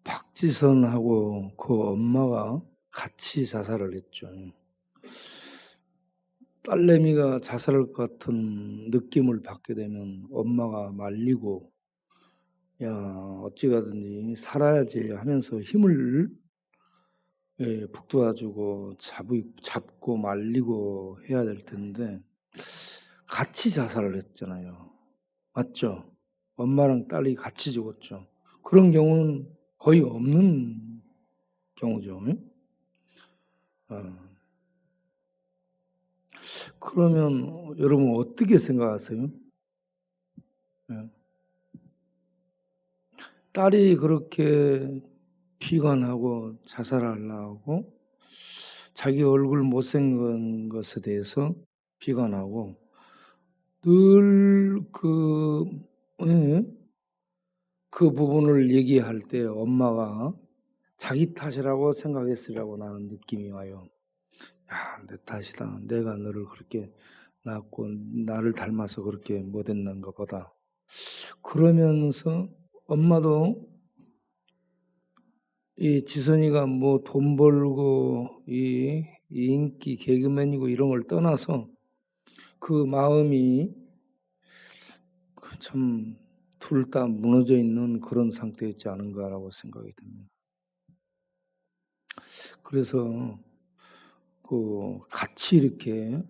박지선하고 그 엄마가 같이 자살을 했죠. 딸내미가 자살할 것 같은 느낌을 받게 되면 엄마가 말리고 야 어찌 가든지 살아야지 하면서 힘을 북돋아주고 잡고 말리고 해야 될 텐데 같이 자살을 했잖아요. 맞죠? 엄마랑 딸이 같이 죽었죠. 그런 경우는 거의 없는 경우죠. 그러면 여러분 어떻게 생각하세요? 예. 딸이 그렇게 피관하고 자살하려고 자기 얼굴 못생긴 것에 대해서 비관하고 늘 그 부분을 얘기할 때 엄마가 자기 탓이라고 생각했으리라고 나는 느낌이 와요. 야, 내 탓이다. 내가 너를 그렇게 낳았고 나를 닮아서 그렇게 못했는가 보다. 그러면서 엄마도 이 지선이가 뭐 돈 벌고 이 인기 개그맨이고 이런 걸 떠나서 그 마음이 참 둘 다 무너져 있는 그런 상태였지 않은가라고 생각이 듭니다. 그래서 같이 이렇게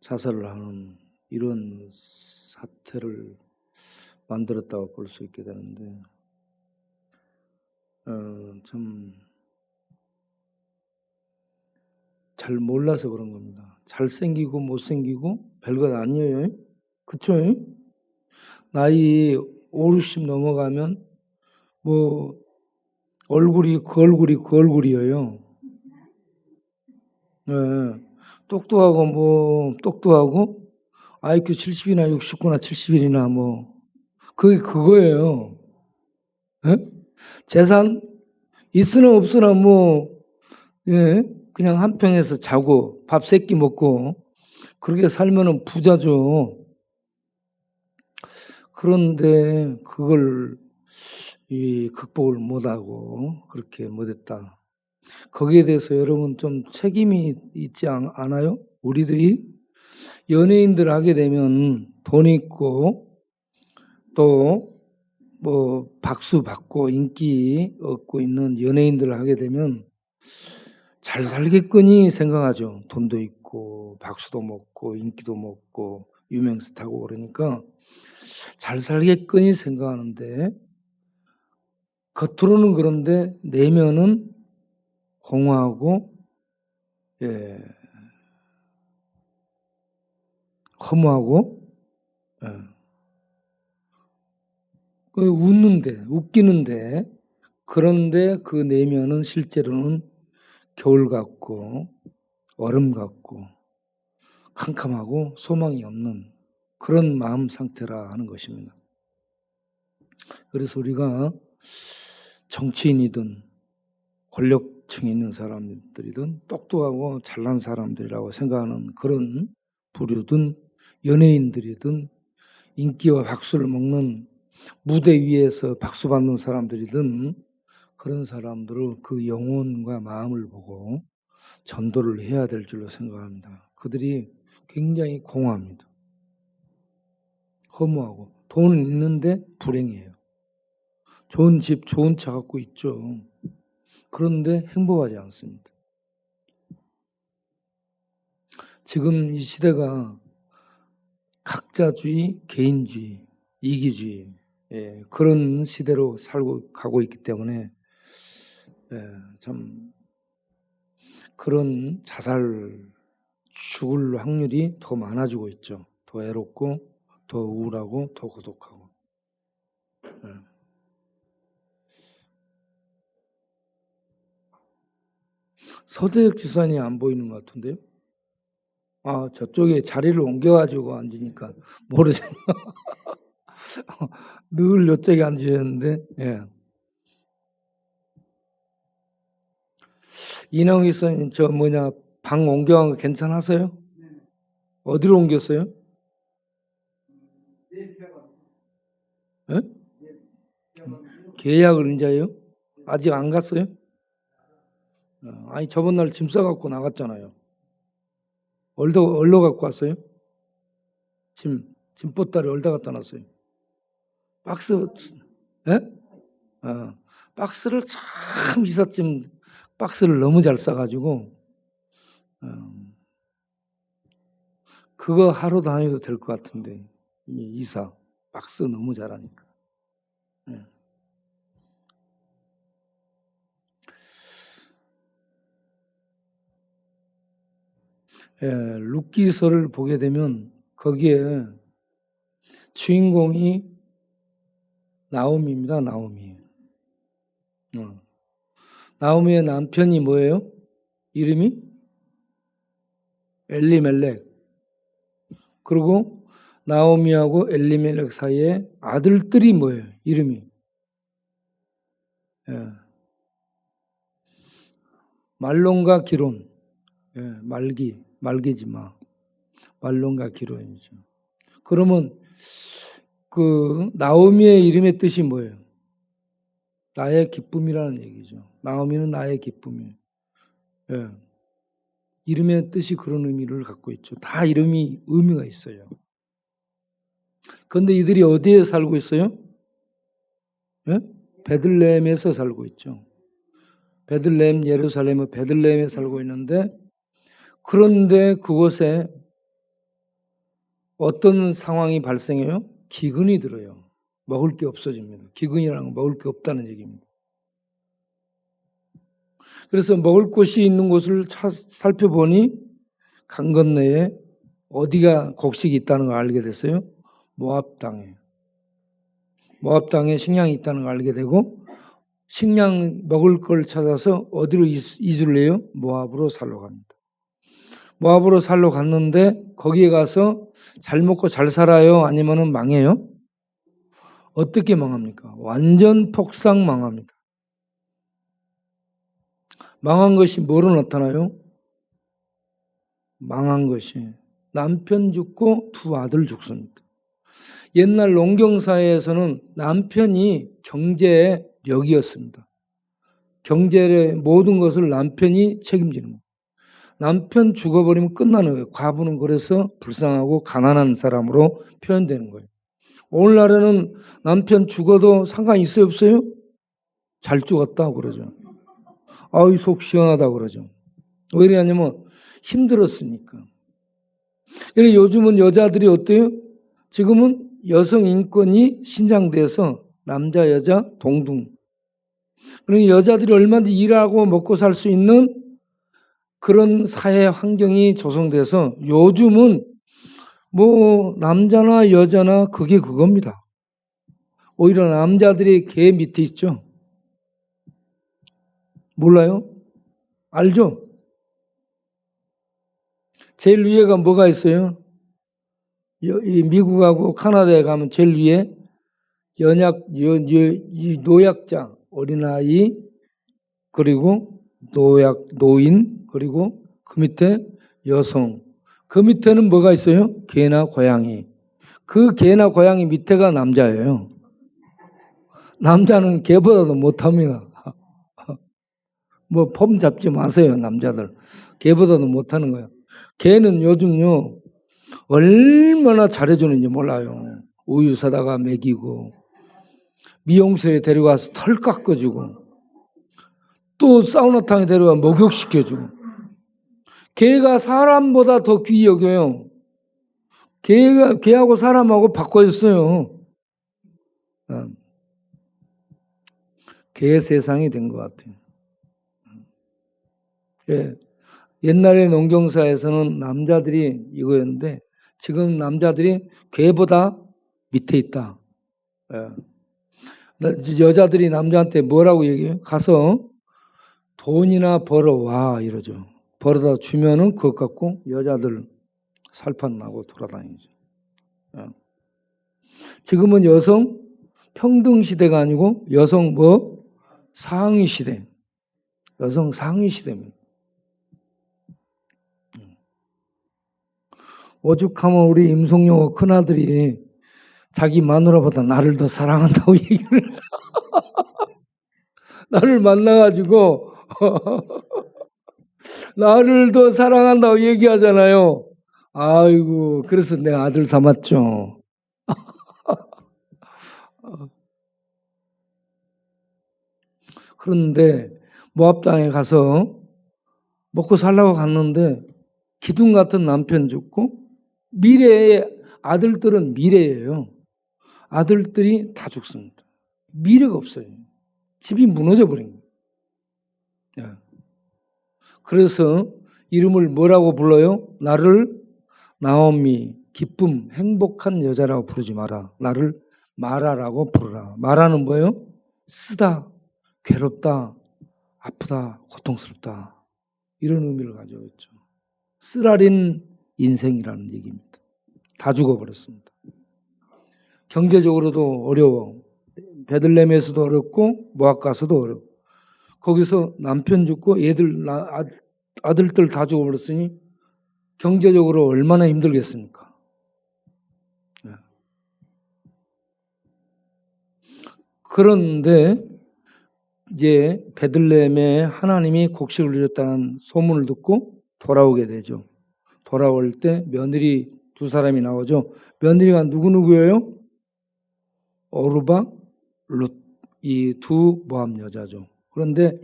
자살을 하는 이런 사태를 만들었다고 볼 수 있게 되는데 참 잘 몰라서 그런 겁니다. 잘생기고 못생기고 별것 아니에요. 그쵸? 나이 5, 60 넘어가면 뭐 얼굴이 그 얼굴이에요. 네. 똑똑하고 IQ 70이나 69나 70이나 뭐 그게 그거예요. 예? 재산 있으나 없으나 뭐 그냥 한 평에서 자고 밥 3끼 먹고 그렇게 살면은 부자죠. 그런데 그걸 극복을 못하고 그렇게 못했다. 거기에 대해서 여러분 좀 책임이 있지 않아요? 우리들이 연예인들 하게 되면 돈 있고 또 뭐 박수 받고 인기 얻고 있는 연예인들을 하게 되면 잘 살겠거니 생각하죠. 돈도 있고 박수도 먹고 인기도 먹고 유명스타고 그러니까 잘 살겠거니 생각하는데 겉으로는 그런데 내면은 공허하고 허무하고 웃기는데 그런데 그 내면은 실제로는 겨울 같고 얼음 같고 캄캄하고 소망이 없는 그런 마음 상태라 하는 것입니다. 그래서 우리가 정치인이든 권력층에 있는 사람들이든 똑똑하고 잘난 사람들이라고 생각하는 그런 부류든 연예인들이든 인기와 박수를 먹는 무대 위에서 박수 받는 사람들이든 그런 사람들을 그 영혼과 마음을 보고 전도를 해야 될 줄로 생각합니다. 그들이 굉장히 공허합니다. 허무하고 돈은 있는데 불행해요. 좋은 집, 좋은 차 갖고 있죠. 그런데 행복하지 않습니다. 지금 이 시대가 각자주의, 개인주의, 이기주의 그런 시대로 가고 있기 때문에 참 그런 죽을 확률이 더 많아지고 있죠. 더 외롭고 더 우울하고 더 고독하고. 서대혁 지사님 안 보이는 것 같은데요? 아, 저쪽에 자리를 옮겨가지고 앉으니까 모르죠. 늘 이쪽에 앉으셨는데, 이năng 기사님, 방 옮겨간 거 괜찮았어요? 어디로 옮겼어요? 예? 계약을 이제요? 아직 안 갔어요? 아니 저번 날 짐 싸갖고 나갔잖아요. 얼로 갖고 왔어요? 짐보따리 얼다 갖다 놨어요. 박스, 예? 박스를 참 이삿짐 박스를 너무 잘 싸가지고 그거 하루 다녀도 될 것 같은데 이사 박스 너무 잘하니까. 룻기서를 보게 되면 거기에 주인공이 나오미입니다. 나오미. 나오미의 남편이 뭐예요? 이름이 엘리멜렉. 그리고 나오미하고 엘리멜렉 사이에 아들들이 뭐예요? 이름이 말론과 기론. 말기지 마. 말론과 기론이죠. 그러면 그 나오미의 이름의 뜻이 뭐예요? 나의 기쁨이라는 얘기죠. 나오미는 나의 기쁨이에요. 이름의 뜻이 그런 의미를 갖고 있죠. 다 이름이 의미가 있어요. 그런데 이들이 어디에 살고 있어요? 베들레헴에서 살고 있죠. 베들레헴, 예루살렘은 베들레헴에 살고 있는데 그런데 그곳에 어떤 상황이 발생해요? 기근이 들어요. 먹을 게 없어집니다. 기근이라는 건 먹을 게 없다는 얘기입니다. 그래서 먹을 곳이 있는 곳을 살펴보니 강 건너에 어디가 곡식이 있다는 걸 알게 됐어요. 모압 땅에. 모압 땅에 식량이 있다는 걸 알게 되고 식량 먹을 걸 찾아서 어디로 이주를 해요? 모압으로 살러 갑니다. 모압으로 살러 갔는데 거기에 가서 잘 먹고 잘 살아요? 아니면은 망해요? 어떻게 망합니까? 완전 폭삭 망합니다. 망한 것이 뭐로 나타나요? 망한 것이 남편 죽고 두 아들 죽습니다. 옛날 농경사회에서는 남편이 경제의 력이었습니다. 경제의 모든 것을 남편이 책임지는 거예요. 남편 죽어버리면 끝나는 거예요. 과부는 그래서 불쌍하고 가난한 사람으로 표현되는 거예요. 오늘날에는 남편 죽어도 상관이 있어요, 없어요? 잘 죽었다 그러죠. 아유, 속 시원하다 그러죠. 왜 그러냐면 힘들었으니까. 그래서 요즘은 여자들이 어때요? 지금은 여성 인권이 신장돼서 남자, 여자 동등. 그러니까 여자들이 얼마든지 일하고 먹고 살 수 있는 그런 사회 환경이 조성돼서 요즘은 뭐 남자나 여자나 그게 그겁니다. 오히려 남자들이 개 밑에 있죠. 몰라요? 알죠? 제일 위에가 뭐가 있어요? 이 미국하고 카나다에 가면 제일 위에 노약자, 어린아이, 그리고 노인, 그리고 그 밑에 여성. 그 밑에는 뭐가 있어요? 개나 고양이. 그 개나 고양이 밑에가 남자예요. 남자는 개보다도 못합니다. 뭐 폼 잡지 마세요, 남자들. 개보다도 못하는 거예요. 개는 요즘요 얼마나 잘해주는지 몰라요. 우유 사다가 먹이고 미용실에 데려가서 털 깎아주고 또 사우나탕에 데려가 목욕시켜주고. 개가 사람보다 더 귀히 여겨요. 개하고 사람하고 바꿔줬어요. 개 세상이 된 것 같아요. 예. 옛날에 농경사에서는 남자들이 이거였는데 지금 남자들이 개보다 밑에 있다. 예. 여자들이 남자한테 뭐라고 얘기해요? 가서 돈이나 벌어와 이러죠. 벌어다 주면은 그것 갖고 여자들 살판 나고 돌아다니죠. 예. 지금은 여성 평등 시대가 아니고 여성 상위 시대. 여성 상위 시대입니다. 오죽하면 우리 임송영호 큰아들이 자기 마누라보다 나를 더 사랑한다고 얘기를 나를 만나가지고 나를 더 사랑한다고 얘기하잖아요. 아이고, 그래서 내가 아들 삼았죠. 그런데 모압 땅에 가서 먹고 살라고 갔는데 기둥 같은 남편 죽고 미래의 아들들은 미래예요. 아들들이 다 죽습니다. 미래가 없어요. 집이 무너져 버린 거예요. 그래서 이름을 뭐라고 불러요? 나를 나오미, 기쁨, 행복한 여자라고 부르지 마라. 나를 마라라고 부르라. 마라는 뭐예요? 쓰다, 괴롭다, 아프다, 고통스럽다. 이런 의미를 가지고 있죠. 쓰라린 인생이라는 얘기입니다. 다 죽어버렸습니다. 경제적으로도 어려워. 베들레헴에서도 어렵고 모압 가서도 어려워. 거기서 남편 죽고 아들들 다 죽어버렸으니 경제적으로 얼마나 힘들겠습니까? 그런데 이제 베들레헴에 하나님이 곡식을 주셨다는 소문을 듣고 돌아오게 되죠. 돌아올 때 며느리 두 사람이 나오죠. 며느리가 누구예요? 오르바, 룻, 이 두 모압 여자죠. 그런데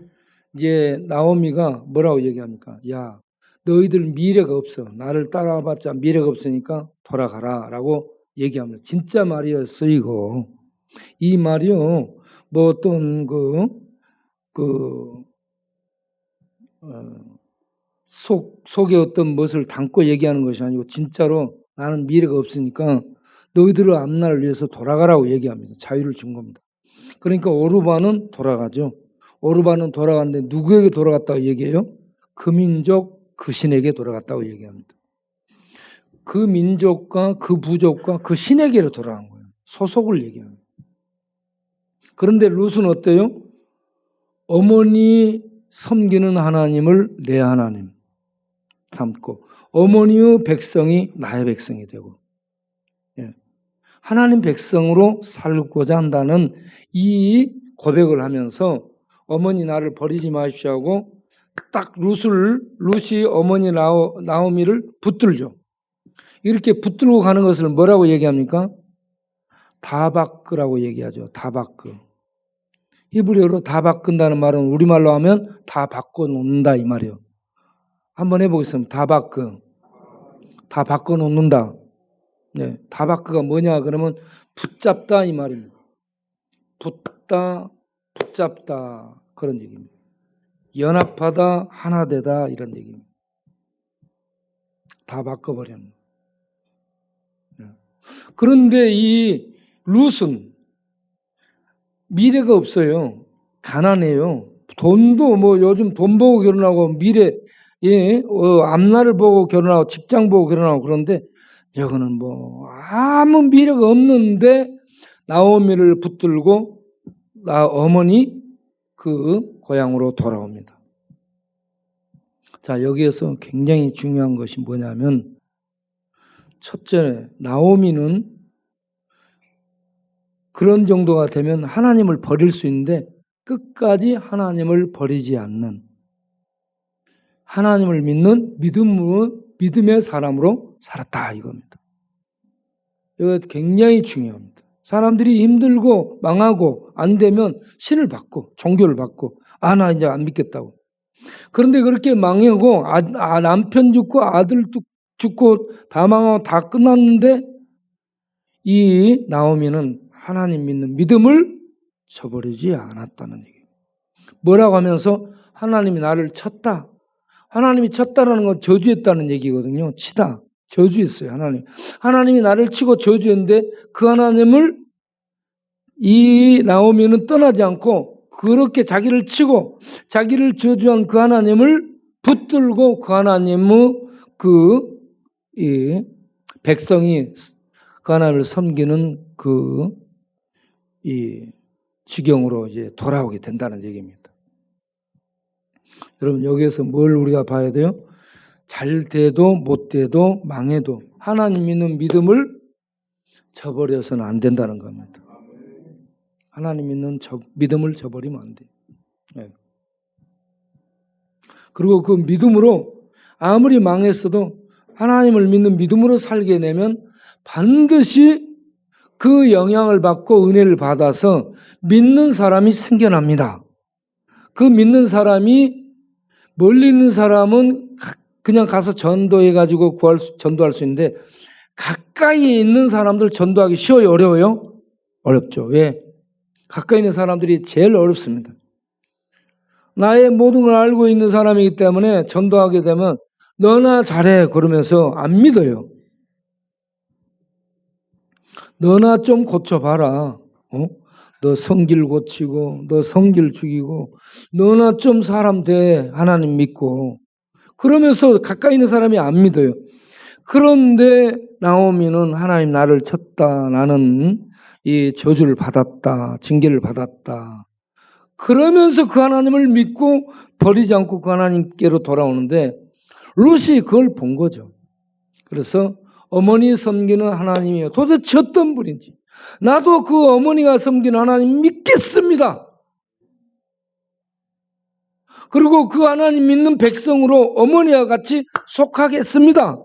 이제 나오미가 뭐라고 얘기합니까? 야, 너희들 미래가 없어. 나를 따라와봤자 미래가 없으니까 돌아가라 라고 얘기합니다. 진짜 말이었어 이거. 이 말이요. 뭐 어떤 속에 어떤 것을 담고 얘기하는 것이 아니고 진짜로 나는 미래가 없으니까 너희들의 앞날을 위해서 돌아가라고 얘기합니다. 자유를 준 겁니다. 그러니까 오르바는 돌아가죠. 오르바는 돌아갔는데 누구에게 돌아갔다고 얘기해요? 그 민족, 그 신에게 돌아갔다고 얘기합니다. 그 민족과 그 부족과 그 신에게로 돌아간 거예요. 소속을 얘기합니다. 그런데 룻은 어때요? 어머니 섬기는 하나님을 내 하나님 삼고 어머니의 백성이 나의 백성이 되고 하나님 백성으로 살고자 한다는 이 고백을 하면서 어머니 나를 버리지 마십시오 하고 딱 룻이 어머니 나오미를 붙들죠. 이렇게 붙들고 가는 것을 뭐라고 얘기합니까? 다바크라고 얘기하죠. 다바크. 히브리어로 다 바꾼다는 말은 우리말로 하면 다 바꿔놓는다 이 말이에요. 한번 해보겠습니다. 다바크. 다 바꿔놓는다. 네, 다바크가 뭐냐 그러면 붙잡다 이 말입니다. 붙잡다 그런 얘기입니다. 연합하다, 하나되다 이런 얘기입니다. 다 바꿔버리는. 그런데 이 룻은 미래가 없어요. 가난해요. 돈도 뭐 요즘 돈 보고 결혼하고 앞날을 보고 결혼하고 직장 보고 결혼하고 그런데 여기는 뭐 아무 미래가 없는데 나오미를 붙들고 어머니 그 고향으로 돌아옵니다. 자, 여기에서 굉장히 중요한 것이 뭐냐면 첫째, 나오미는 그런 정도가 되면 하나님을 버릴 수 있는데 끝까지 하나님을 버리지 않는 하나님을 믿는 믿음의 사람으로 살았다 이겁니다. 이거 굉장히 중요합니다. 사람들이 힘들고 망하고 안 되면 신을 받고 종교를 받고 나 이제 안 믿겠다고. 그런데 그렇게 망하고 남편 죽고 아들 죽고 다 망하고 다 끝났는데 이 나오미는 하나님 믿는 믿음을 저버리지 않았다는 얘기예요. 뭐라고 하면서 하나님이 나를 쳤다. 하나님이 쳤다라는 건 저주했다는 얘기거든요. 치다. 저주했어요. 하나님이 나를 치고 저주했는데 그 하나님을 이 나오미는 떠나지 않고 그렇게 자기를 치고 자기를 저주한 그 하나님을 붙들고 그 하나님의 백성이 그 하나님을 섬기는 이 지경으로 이제 돌아오게 된다는 얘기입니다. 여러분 여기에서 뭘 우리가 봐야 돼요? 잘 돼도 못 돼도 망해도 하나님 믿는 믿음을 저버려서는 안 된다는 겁니다. 하나님 믿는 믿음을 저버리면 안 돼요. 네. 그리고 그 믿음으로 아무리 망했어도 하나님을 믿는 믿음으로 살게 되면 반드시 그 영향을 받고 은혜를 받아서 믿는 사람이 생겨납니다. 그 믿는 사람이 멀리 있는 사람은 그냥 가서 전도해가지고 전도할 수 있는데 가까이 있는 사람들 전도하기 쉬워요? 어려워요? 어렵죠. 왜? 가까이 있는 사람들이 제일 어렵습니다. 나의 모든 걸 알고 있는 사람이기 때문에 전도하게 되면 너나 잘해 그러면서 안 믿어요. 너나 좀 고쳐봐라. 너 성질 고치고 너 성질 죽이고 너나 좀 사람 돼 하나님 믿고 그러면서 가까이 있는 사람이 안 믿어요. 그런데 나오미는 하나님 나를 쳤다. 나는 이 저주를 받았다. 징계를 받았다. 그러면서 그 하나님을 믿고 버리지 않고 그 하나님께로 돌아오는데 롯이 그걸 본 거죠. 그래서 어머니 섬기는 하나님이요. 도대체 어떤 분인지. 나도 그 어머니가 섬기는 하나님 믿겠습니다. 그리고 그 하나님 믿는 백성으로 어머니와 같이 속하겠습니다.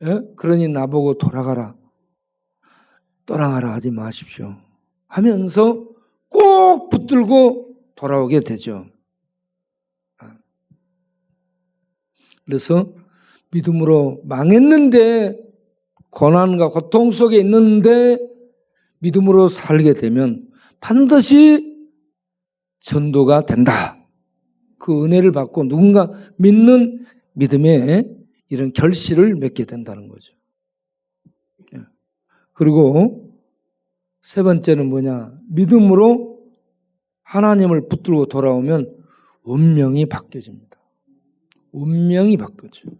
예? 그러니 나보고 돌아가라. 떠나가라 하지 마십시오. 하면서 꼭 붙들고 돌아오게 되죠. 그래서 믿음으로 망했는데 고난과 고통 속에 있는데 믿음으로 살게 되면 반드시 전도가 된다. 그 은혜를 받고 누군가 믿는 믿음의 이런 결실을 맺게 된다는 거죠. 그리고 세 번째는 뭐냐? 믿음으로 하나님을 붙들고 돌아오면 운명이 바뀌어집니다. 운명이 바뀌어져요.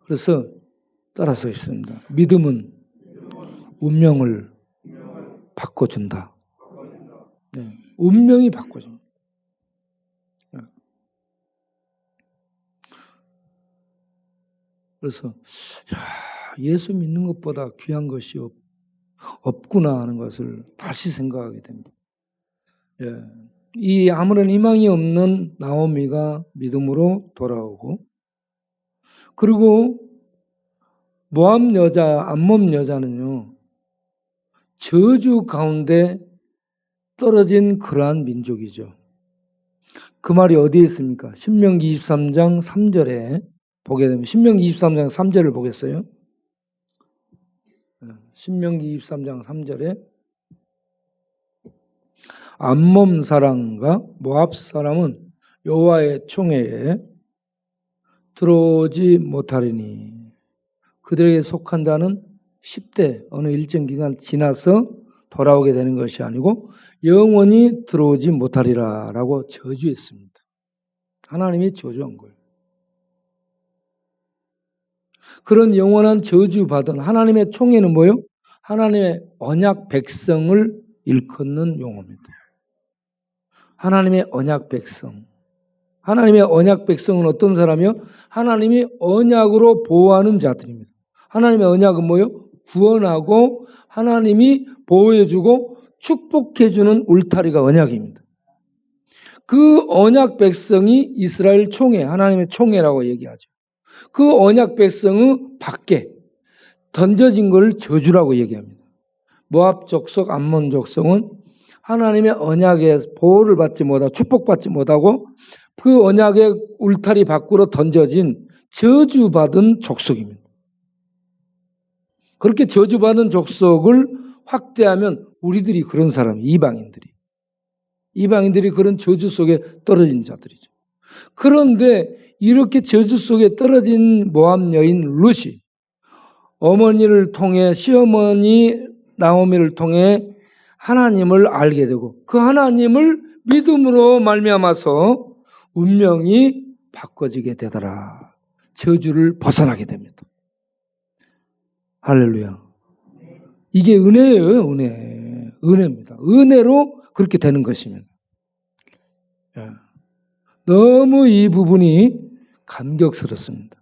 그래서 따라서 있습니다. 믿음은 운명을 바꿔준다. 네, 운명이 바꿔줍니다. 그래서 예수 믿는 것보다 귀한 것이 없구나 하는 것을 다시 생각하게 됩니다. 예. 이 아무런 희망이 없는 나오미가 믿음으로 돌아오고 그리고 모압 여자, 암몬 여자는요. 저주 가운데 떨어진 그러한 민족이죠. 그 말이 어디에 있습니까? 신명기 23장 3절에 보게 되면 신명기 23장 3절을 보겠어요. 신명기 23장 3절에 암몬 사람과 모압 사람은 여호와의 총회에 들어오지 못하리니 그들에게 속한 자는 10대 어느 일정 기간 지나서 돌아오게 되는 것이 아니고 영원히 들어오지 못하리라 라고 저주했습니다. 하나님이 저주한 거예요. 그런 영원한 저주받은 하나님의 총회는 뭐예요? 하나님의 언약 백성을 일컫는 용어입니다. 하나님의 언약 백성. 하나님의 언약 백성은 어떤 사람이요? 하나님이 언약으로 보호하는 자들입니다. 하나님의 언약은 뭐예요? 구원하고 하나님이 보호해주고 축복해주는 울타리가 언약입니다. 그 언약 백성이 이스라엘 총회, 하나님의 총회라고 얘기하죠. 그 언약 백성의 밖에 던져진 걸 저주라고 얘기합니다. 모압 족속, 암몬 족속은 하나님의 언약의 보호를 받지 못하고 축복받지 못하고 그 언약의 울타리 밖으로 던져진 저주받은 족속입니다. 그렇게 저주받은 족속을 확대하면 우리들이 그런 사람이 이방인들이 그런 저주 속에 떨어진 자들이죠. 그런데 이렇게 저주 속에 떨어진 모압 여인 룻이 어머니를 통해 시어머니 나오미를 통해 하나님을 알게 되고 그 하나님을 믿음으로 말미암아서 운명이 바꿔지게 되더라. 저주를 벗어나게 됩니다. 할렐루야. 이게 은혜예요. 은혜입니다. 은혜로 그렇게 되는 것입니다. 너무 이 부분이 감격스럽습니다.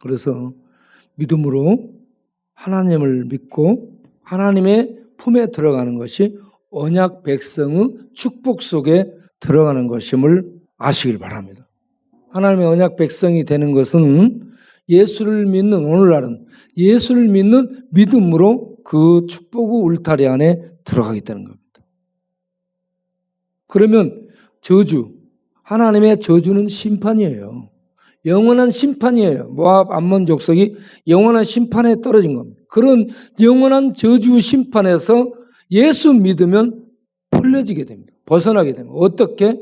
그래서 믿음으로 하나님을 믿고 하나님의 품에 들어가는 것이 언약 백성의 축복 속에 들어가는 것임을 아시길 바랍니다. 하나님의 언약 백성이 되는 것은 예수를 믿는, 오늘날은 예수를 믿는 믿음으로 그 축복의 울타리 안에 들어가게 되는 겁니다. 그러면 저주, 하나님의 저주는 심판이에요. 영원한 심판이에요. 모압 암몬 족속이 영원한 심판에 떨어진 겁니다. 그런 영원한 저주 심판에서 예수 믿으면 풀려지게 됩니다. 벗어나게 됩니다. 어떻게?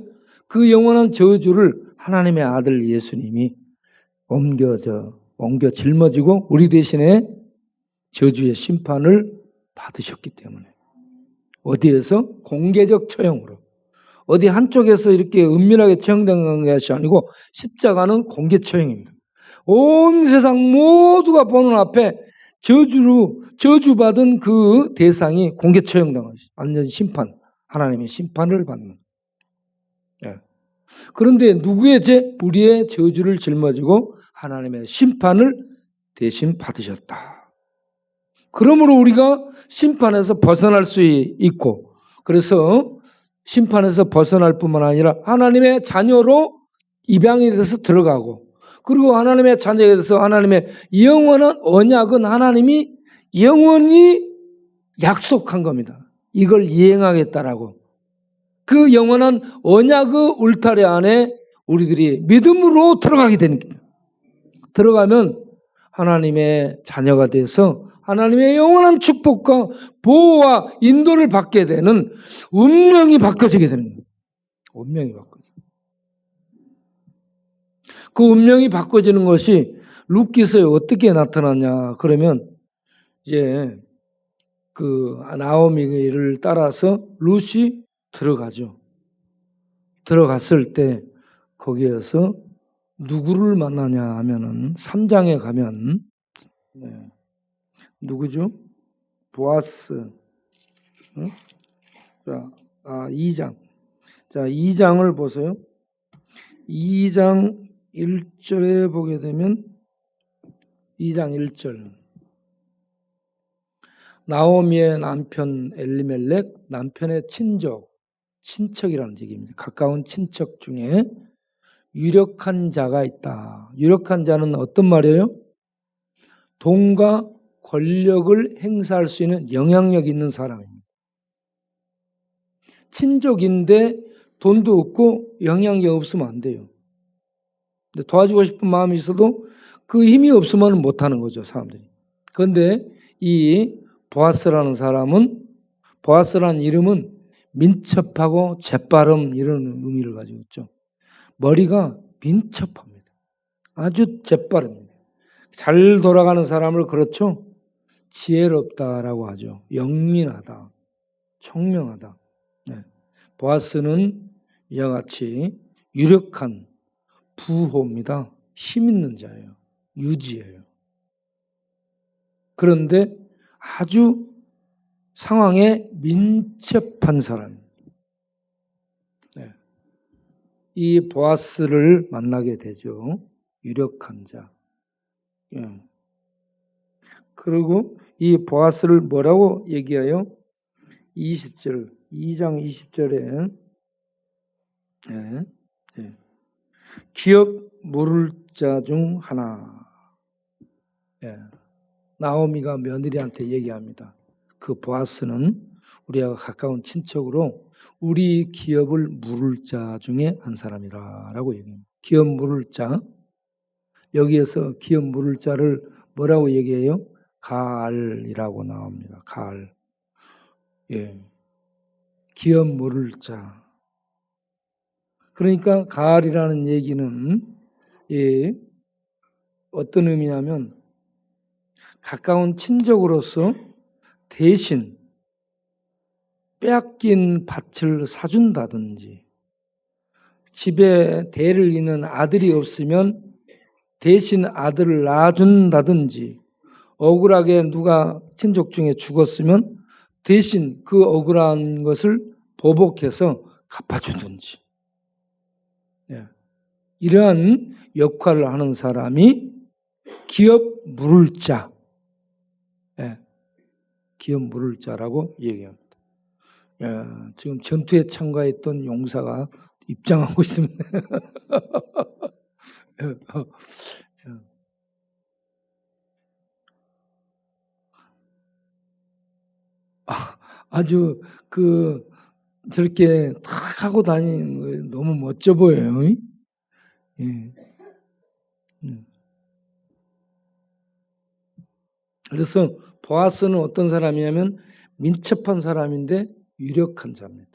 그 영원한 저주를 하나님의 아들 예수님이 옮겨 짊어지고 우리 대신에 저주의 심판을 받으셨기 때문에. 어디에서? 공개적 처형으로. 어디 한쪽에서 이렇게 은밀하게 처형된 것이 아니고 십자가는 공개 처형입니다. 온 세상 모두가 보는 앞에 저주받은 그 대상이 공개 처형당한 것이 완전 심판, 하나님의 심판을 받는. 예. 그런데 누구의 죄? 우리의 저주를 짊어지고 하나님의 심판을 대신 받으셨다. 그러므로 우리가 심판에서 벗어날 수 있고, 그래서 심판에서 벗어날 뿐만 아니라 하나님의 자녀로 입양이 돼서 들어가고, 그리고 하나님의 자녀에 대해서 하나님의 영원한 언약은 하나님이 영원히 약속한 겁니다. 이걸 이행하겠다라고. 그 영원한 언약의 울타리 안에 우리들이 믿음으로 들어가게 됩니다. 들어가면 하나님의 자녀가 돼서 하나님의 영원한 축복과 보호와 인도를 받게 되는 운명이 바꿔지게 되는 거예요. 운명이 바꿔져. 그 운명이 바꿔지는 것이 룻기서에 어떻게 나타났냐? 그러면 이제 그 나오미를 따라서 룻이 들어가죠. 들어갔을 때 거기에서 누구를 만나냐 하면은 3장에 가면 누구죠? 보아스. 자, 2장. 자, 2장을 보세요. 2장 1절에 보게 되면 2장 1절. 나오미의 남편 엘리멜렉, 남편의 친척이라는 얘기입니다. 가까운 친척 중에 유력한 자가 있다. 유력한 자는 어떤 말이에요? 돈과 권력을 행사할 수 있는 영향력 있는 사람입니다. 친족인데 돈도 없고 영향력 없으면 안 돼요. 근데 도와주고 싶은 마음이 있어도 그 힘이 없으면 못하는 거죠, 사람들이. 그런데 이 보아스라는 사람은, 보아스라는 이름은 민첩하고 재빠름 이런 의미를 가지고 있죠. 머리가 민첩합니다. 아주 재빠릅니다. 잘 돌아가는 사람을 그렇죠. 지혜롭다라고 하죠. 영민하다, 총명하다. 네. 보아스는 이와 같이 유력한 부호입니다. 힘 있는 자예요. 유지예요. 그런데 아주 상황에 민첩한 사람입니다. 네. 이 보아스를 만나게 되죠. 유력한 자. 예. 그리고 이 보아스를 뭐라고 얘기해요? 20절, 2장 20절에 기업 물을 자 중 하나. 나오미가 며느리한테 얘기합니다. 그 보아스는 우리와 가까운 친척으로 우리 기업을 물을 자 중에 한 사람이라고 얘기합니다. 기업 물을 자. 여기에서 기업 물을 자를 뭐라고 얘기해요? 가알이라고 나옵니다. 가알. 예. 기업 물을 자. 그러니까 가알이라는 얘기는 어떤 의미냐면 가까운 친족으로서 대신 빼앗긴 밭을 사준다든지, 집에 대를 잇는 아들이 없으면 대신 아들을 낳아준다든지, 억울하게 누가 친족 중에 죽었으면 대신 그 억울한 것을 보복해서 갚아주든지, 이러한 역할을 하는 사람이 기업 물을 자. 예, 기업 물을 자라고 얘기합니다. 예, 지금 전투에 참가했던 용사가 입장하고 있습니다. 아주 저렇게 탁 하고 다니는 거 너무 멋져 보여요. 예. 그래서 보아스는 어떤 사람이냐면 민첩한 사람인데 유력한 자입니다.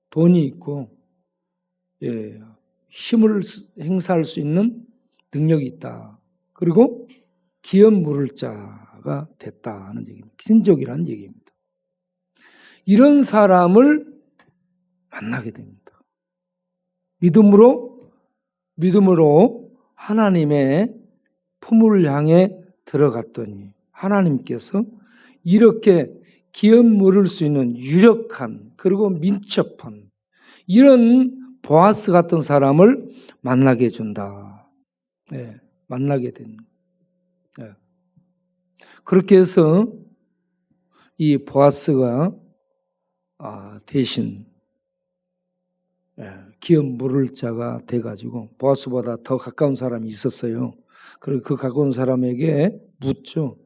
돈이 있고 힘을 행사할 수 있는 능력이 있다. 그리고 기업 물을 자가 됐다는 얘기입니다. 신족이라는 얘기입니다. 이런 사람을 만나게 됩니다. 믿음으로 하나님의 품을 향해 들어갔더니 하나님께서 이렇게 기업 물을 수 있는 유력한 그리고 민첩한 이런 보아스 같은 사람을 만나게 해준다. 네, 만나게 된. 네. 그렇게 해서 이 보아스가 대신 기업 물을 자가 돼가지고 보아스보다 더 가까운 사람이 있었어요. 그리고 그 가까운 사람에게 묻죠.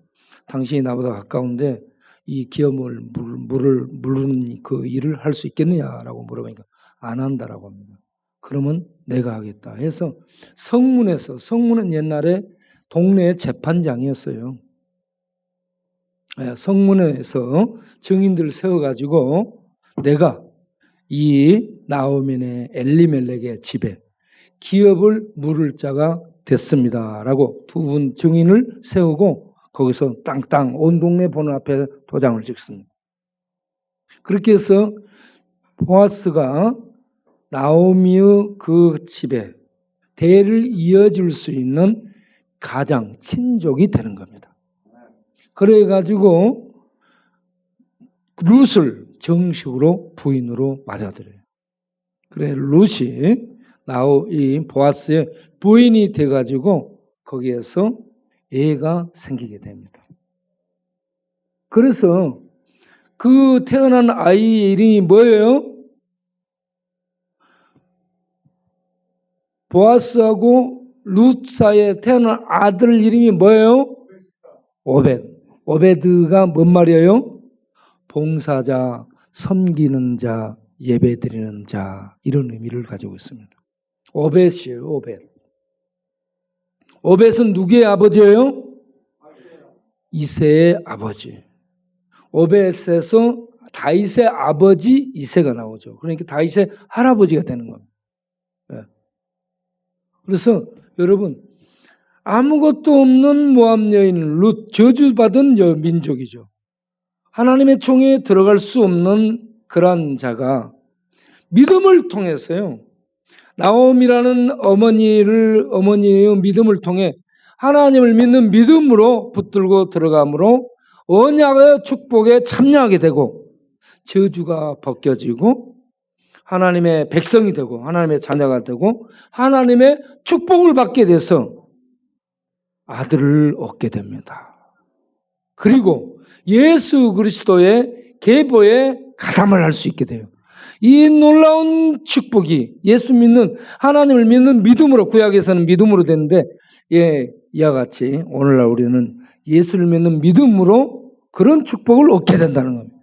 당신이 나보다 가까운데 이 기업을 물르는 그 일을 할 수 있겠느냐라고 물어보니까 안 한다라고 합니다. 그러면 내가 하겠다 해서 성문은 옛날에 동네 재판장이었어요. 성문에서 증인들 세워가지고 내가 이 나오미네 엘리멜렉의 집에 기업을 물을 자가 됐습니다라고 두 분 증인을 세우고 거기서 땅땅 온 동네 보는 앞에 도장을 찍습니다. 그렇게 해서 보아스가 나오미의 그 집에 대를 이어줄 수 있는 가장 친족이 되는 겁니다. 그래가지고 룻을 정식으로 부인으로 맞아들여요. 그래 룻이 이 보아스의 부인이 돼가지고 거기에서 애가 생기게 됩니다. 그래서 그 태어난 아이의 이름이 뭐예요? 보아스하고 룻 사이에 태어난 아들 이름이 뭐예요? 오베드가 뭔 말이에요? 봉사자, 섬기는 자, 예배드리는 자 이런 의미를 가지고 있습니다. 오벳이에요. 오벳은 누구의 아버지예요? 이새의 아버지. 오벳에서 다윗의 아버지 이새가 나오죠. 그러니까 다윗의 할아버지가 되는 겁니다. 그래서 여러분 아무것도 없는 모압 여인 룻 저주받은 민족이죠. 하나님의 총에 들어갈 수 없는 그런 자가 믿음을 통해서요. 나옴이라는 어머니의 믿음을 통해 하나님을 믿는 믿음으로 붙들고 들어감으로 언약의 축복에 참여하게 되고 저주가 벗겨지고 하나님의 백성이 되고 하나님의 자녀가 되고 하나님의 축복을 받게 돼서 아들을 얻게 됩니다. 그리고 예수 그리스도의 계보에 가담을 할 수 있게 돼요. 이 놀라운 축복이 예수 믿는 하나님을 믿는 믿음으로 구약에서는 믿음으로 되는데 이와 같이 오늘날 우리는 예수를 믿는 믿음으로 그런 축복을 얻게 된다는 겁니다.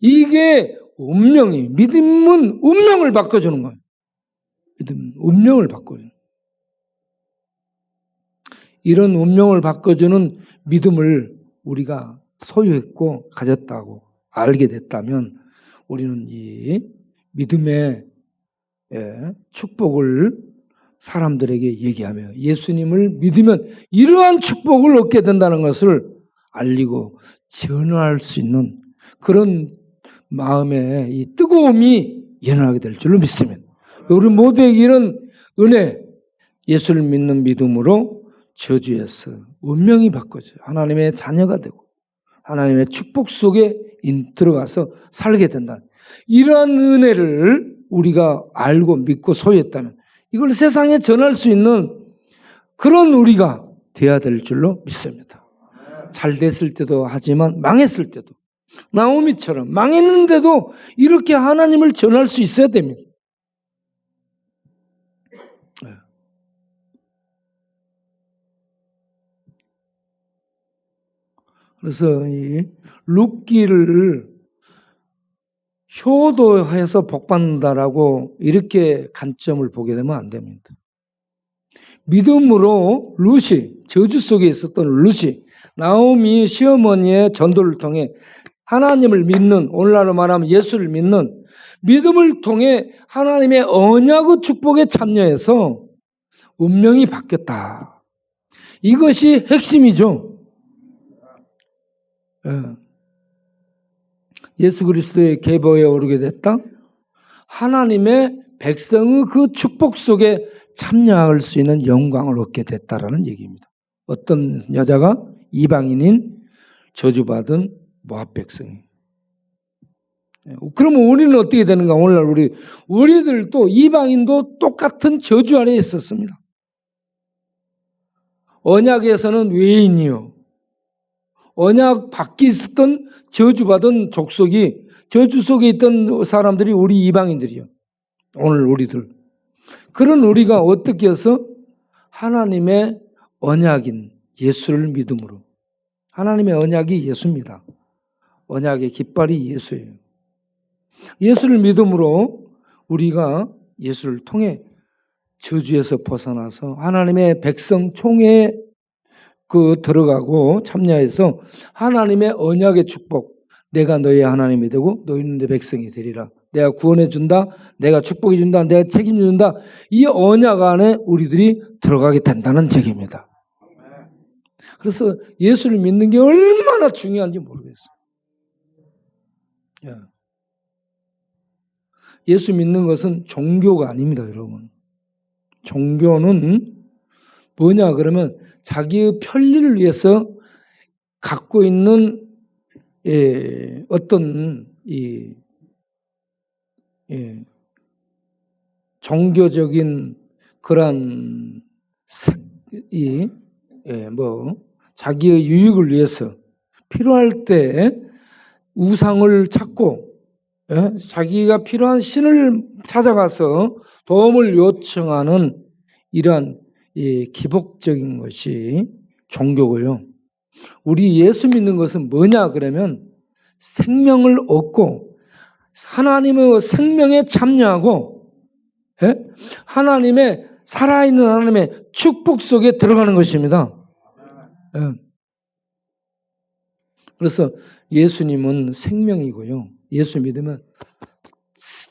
이게 믿음은 운명을 바꿔주는 거예요. 믿음은 운명을 바꿔요. 이런 운명을 바꿔주는 믿음을 우리가 소유했고 가졌다고 알게 됐다면 우리는 이 믿음의 축복을 사람들에게 얘기하며 예수님을 믿으면 이러한 축복을 얻게 된다는 것을 알리고 전할 수 있는 그런 마음의 이 뜨거움이 일어나게 될 줄로 믿습니다. 우리 모두에게 이런 은혜, 예수를 믿는 믿음으로 저주에서 운명이 바꿔져요. 하나님의 자녀가 되고 하나님의 축복 속에 들어가서 살게 된다. 이러한 은혜를 우리가 알고 믿고 소유했다면 이걸 세상에 전할 수 있는 그런 우리가 돼야 될 줄로 믿습니다. 잘 됐을 때도 하지만 망했을 때도 나오미처럼 망했는데도 이렇게 하나님을 전할 수 있어야 됩니다. 그래서 이 룻기를 효도해서 복받는다라고 이렇게 관점을 보게 되면 안 됩니다. 믿음으로 룻이, 저주 속에 있었던 룻이 나오미 시어머니의 전도를 통해 하나님을 믿는, 오늘날로 말하면 예수를 믿는 믿음을 통해 하나님의 언약의 축복에 참여해서 운명이 바뀌었다. 이것이 핵심이죠. 예수 그리스도의 계보에 오르게 됐다. 하나님의 백성의 그 축복 속에 참여할 수 있는 영광을 얻게 됐다라는 얘기입니다. 어떤 여자가 이방인인 저주받은 모압 백성이. 그러면 우리는 어떻게 되는가? 오늘날 우리들도 이방인도 똑같은 저주 아래에 있었습니다. 언약에서는 외인이요. 언약 밖에 있었던 저주받은 족속이, 저주 속에 있던 사람들이 우리 이방인들이요. 오늘 우리들. 그런 우리가 어떻게 해서 하나님의 언약인 예수를 믿음으로. 하나님의 언약이 예수입니다. 언약의 깃발이 예수예요. 예수를 믿음으로 우리가 예수를 통해 저주에서 벗어나서 하나님의 백성 총회에 들어가고 참여해서 하나님의 언약의 축복, 내가 너희의 하나님이 되고 너희는 내 백성이 되리라. 내가 구원해 준다. 내가 축복해 준다. 내가 책임져 준다. 이 언약 안에 우리들이 들어가게 된다는 책입니다. 그래서 예수를 믿는 게 얼마나 중요한지 모르겠어요. 예수 믿는 것은 종교가 아닙니다, 여러분. 종교는 뭐냐 그러면 자기의 편리를 위해서 갖고 있는 어떤 종교적인 그런 자기의 유익을 위해서 필요할 때 우상을 찾고 자기가 필요한 신을 찾아가서 도움을 요청하는 이러한 기복적인 것이 종교고요. 우리 예수 믿는 것은 뭐냐 그러면 생명을 얻고 하나님의 생명에 참여하고 하나님의 살아있는 하나님의 축복 속에 들어가는 것입니다. 그래서 예수님은 생명이고요. 예수 믿으면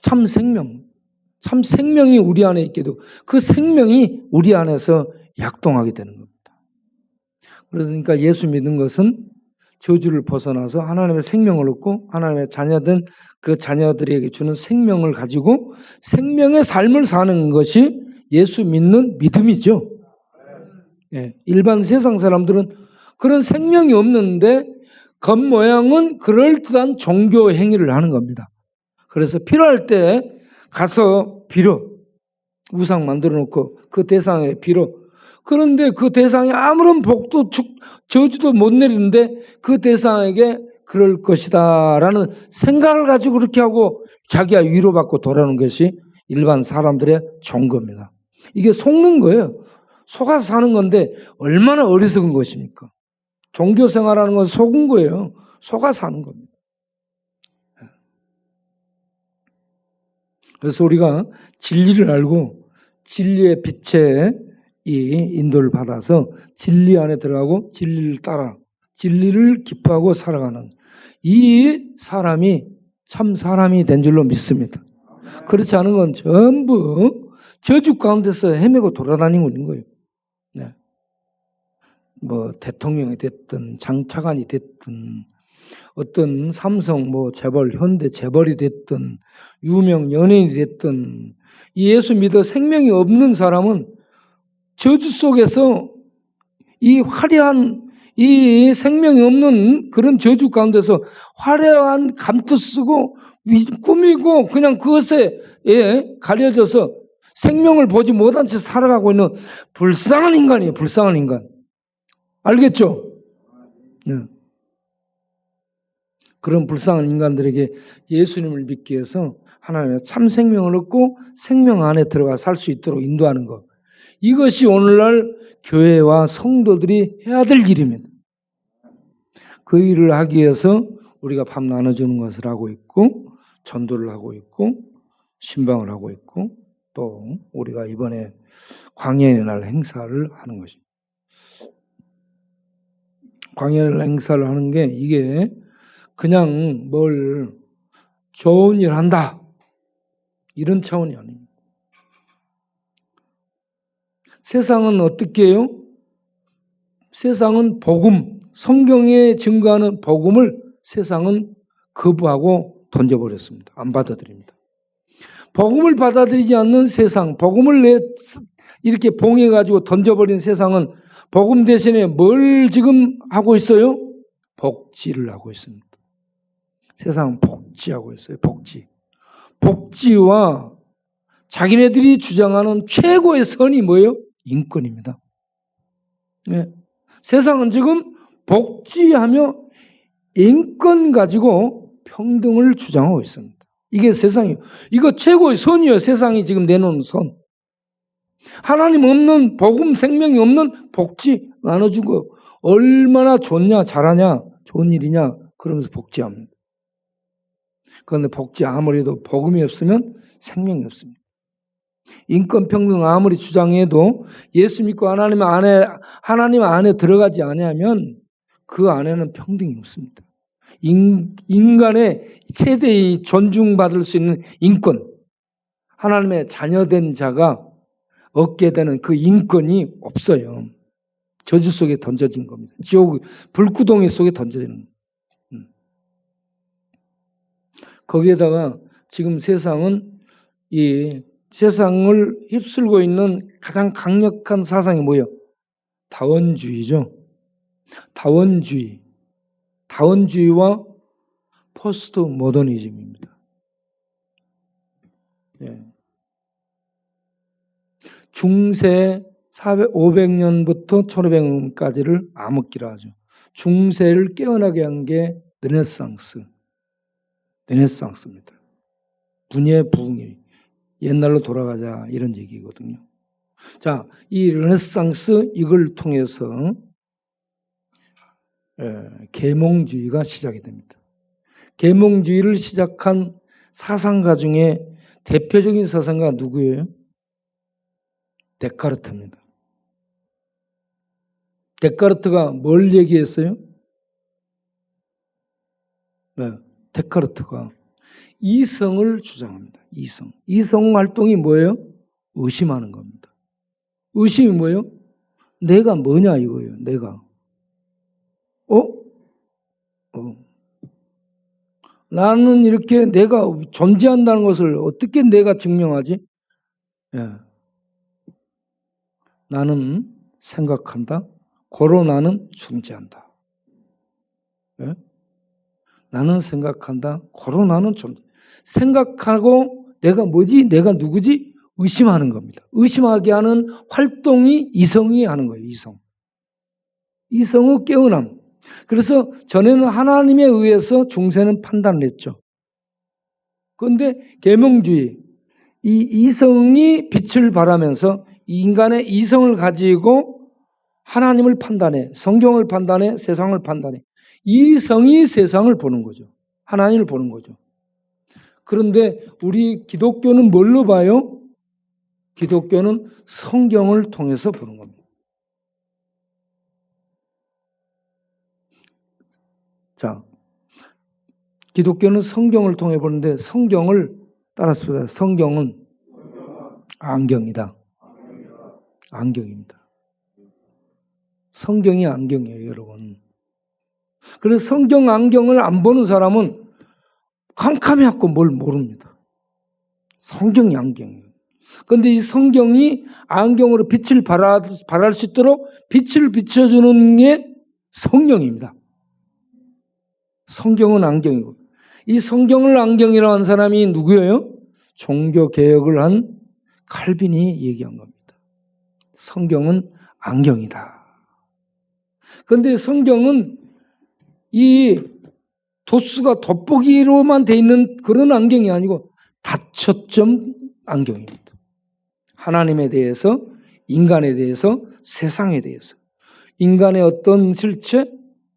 참 생명이 우리 안에 있게 되고 그 생명이 우리 안에서 약동하게 되는 겁니다. 그러니까 예수 믿는 것은 저주를 벗어나서 하나님의 생명을 얻고 하나님의 자녀된 그 자녀들에게 주는 생명을 가지고 생명의 삶을 사는 것이 예수 믿는 믿음이죠. 일반 세상 사람들은 그런 생명이 없는데 겉모양은 그럴듯한 종교 행위를 하는 겁니다. 그래서 필요할 때 가서 빌어. 우상 만들어 놓고 그 대상에 빌어. 그런데 그 대상에 아무런 복도 저주도 못 내리는데 그 대상에게 그럴 것이다 라는 생각을 가지고 그렇게 하고 자기가 위로받고 돌아오는 것이 일반 사람들의 종교입니다. 이게 속는 거예요. 속아서 사는 건데 얼마나 어리석은 것입니까? 종교 생활하는 건 속은 거예요. 속아서 사는 겁니다. 그래서 우리가 진리를 알고 진리의 빛에 이 인도를 받아서 진리 안에 들어가고 진리를 따라 진리를 기뻐하고 살아가는 이 사람이 참 사람이 된 줄로 믿습니다. 그렇지 않은 건 전부 저주 가운데서 헤매고 돌아다니고 있는 거예요. 대통령이 됐든 장차관이 됐든 어떤 삼성 재벌 현대 재벌이 됐든 유명 연예인이 됐든 예수 믿어 생명이 없는 사람은 저주 속에서 이 화려한 이 생명이 없는 그런 저주 가운데서 화려한 감투 쓰고 꾸미고 그냥 그것에 가려져서 생명을 보지 못한 채 살아가고 있는 불쌍한 인간이에요. 불쌍한 인간. 알겠죠? 네. 그런 불쌍한 인간들에게 예수님을 믿기 위해서 하나님의 참 생명을 얻고 생명 안에 들어가 살 수 있도록 인도하는 것. 이것이 오늘날 교회와 성도들이 해야 될 일입니다. 그 일을 하기 위해서 우리가 밥 나눠주는 것을 하고 있고, 전도를 하고 있고, 신방을 하고 있고, 또 우리가 이번에 광야의 날 행사를 하는 것입니다. 광야의 날 행사를 하는 게 이게 그냥 뭘 좋은 일 한다 이런 차원이 아닙니다. 세상은 어떻게 해요? 세상은 복음, 성경에 증거하는 복음을 세상은 거부하고 던져버렸습니다. 안 받아들입니다. 복음을 받아들이지 않는 세상, 복음을 이렇게 봉해가지고 던져버린 세상은 복음 대신에 뭘 지금 하고 있어요? 복지를 하고 있습니다. 세상은 복지하고 있어요. 복지. 복지와 자기네들이 주장하는 최고의 선이 뭐예요? 인권입니다. 네. 세상은 지금 복지하며 인권 가지고 평등을 주장하고 있습니다. 이게 세상이에요. 이거 최고의 선이에요. 세상이 지금 내놓는 선. 하나님 없는 복음 생명이 없는 복지 나눠주고 얼마나 좋냐 잘하냐 좋은 일이냐 그러면서 복지합니다. 그런데 복지 아무래도 복음이 없으면 생명이 없습니다. 인권평등 아무리 주장해도 예수 믿고 하나님 안에 들어가지 않으면 그 안에는 평등이 없습니다. 인간의 최대의 존중받을 수 있는 인권, 하나님의 자녀된 자가 얻게 되는 그 인권이 없어요. 저주 속에 던져진 겁니다. 지옥 불구덩이 속에 던져지는 겁니다. 거기에다가 지금 세상은 이 세상을 휩쓸고 있는 가장 강력한 사상이 뭐예요? 다원주의죠. 다원주의와 포스트 모더니즘입니다. 예. 중세 500년부터 1500년까지를 암흑기라 하죠. 중세를 깨어나게 한 게 르네상스입니다. 분예 부흥이 옛날로 돌아가자 이런 얘기거든요. 자, 이 르네상스 이걸 통해서 계몽주의가 시작이 됩니다. 계몽주의를 시작한 사상가 중에 대표적인 사상가 누구예요? 데카르트입니다. 데카르트가 뭘 얘기했어요? 네, 데카르트가 이성을 주장합니다. 이성 활동이 뭐예요? 의심하는 겁니다. 의심이 뭐예요? 내가 뭐냐 이거예요. 내가. 나는 이렇게 내가 존재한다는 것을 어떻게 내가 증명하지? 예. 나는 생각한다. 고로 나는 존재한다. 예? 나는 생각한다. 고로 나는 존재. 생각하고 내가 뭐지? 내가 누구지? 의심하는 겁니다. 의심하게 하는 활동이 이성이 하는 거예요. 이성의 깨어남. 그래서 전에는 하나님에 의해서 중세는 판단을 했죠. 그런데 계몽주의, 이 이성이 빛을 발하면서 인간의 이성을 가지고 하나님을 판단해, 성경을 판단해, 세상을 판단해. 이성이 세상을 보는 거죠. 하나님을 보는 거죠. 그런데 우리 기독교는 뭘로 봐요? 기독교는 성경을 통해서 보는 겁니다. 자, 기독교는 성경을 통해 보는데 성경을 따라서 성경은 안경이다. 안경입니다. 성경이 안경이에요, 여러분. 그래서 성경 안경을 안 보는 사람은 캄캄해갖고 뭘 모릅니다. 성경이 안경이에요. 그런데 이 성경이 안경으로 빛을 발할 수 있도록 빛을 비춰주는 게 성령입니다. 성경은 안경이고, 이 성경을 안경이라고 한 사람이 누구예요? 종교개혁을 한 칼빈이 얘기한 겁니다. 성경은 안경이다. 그런데 성경은 이 도수가 돋보기로만 돼 있는 그런 안경이 아니고 다초점 안경입니다. 하나님에 대해서, 인간에 대해서, 세상에 대해서. 인간의 어떤 실체,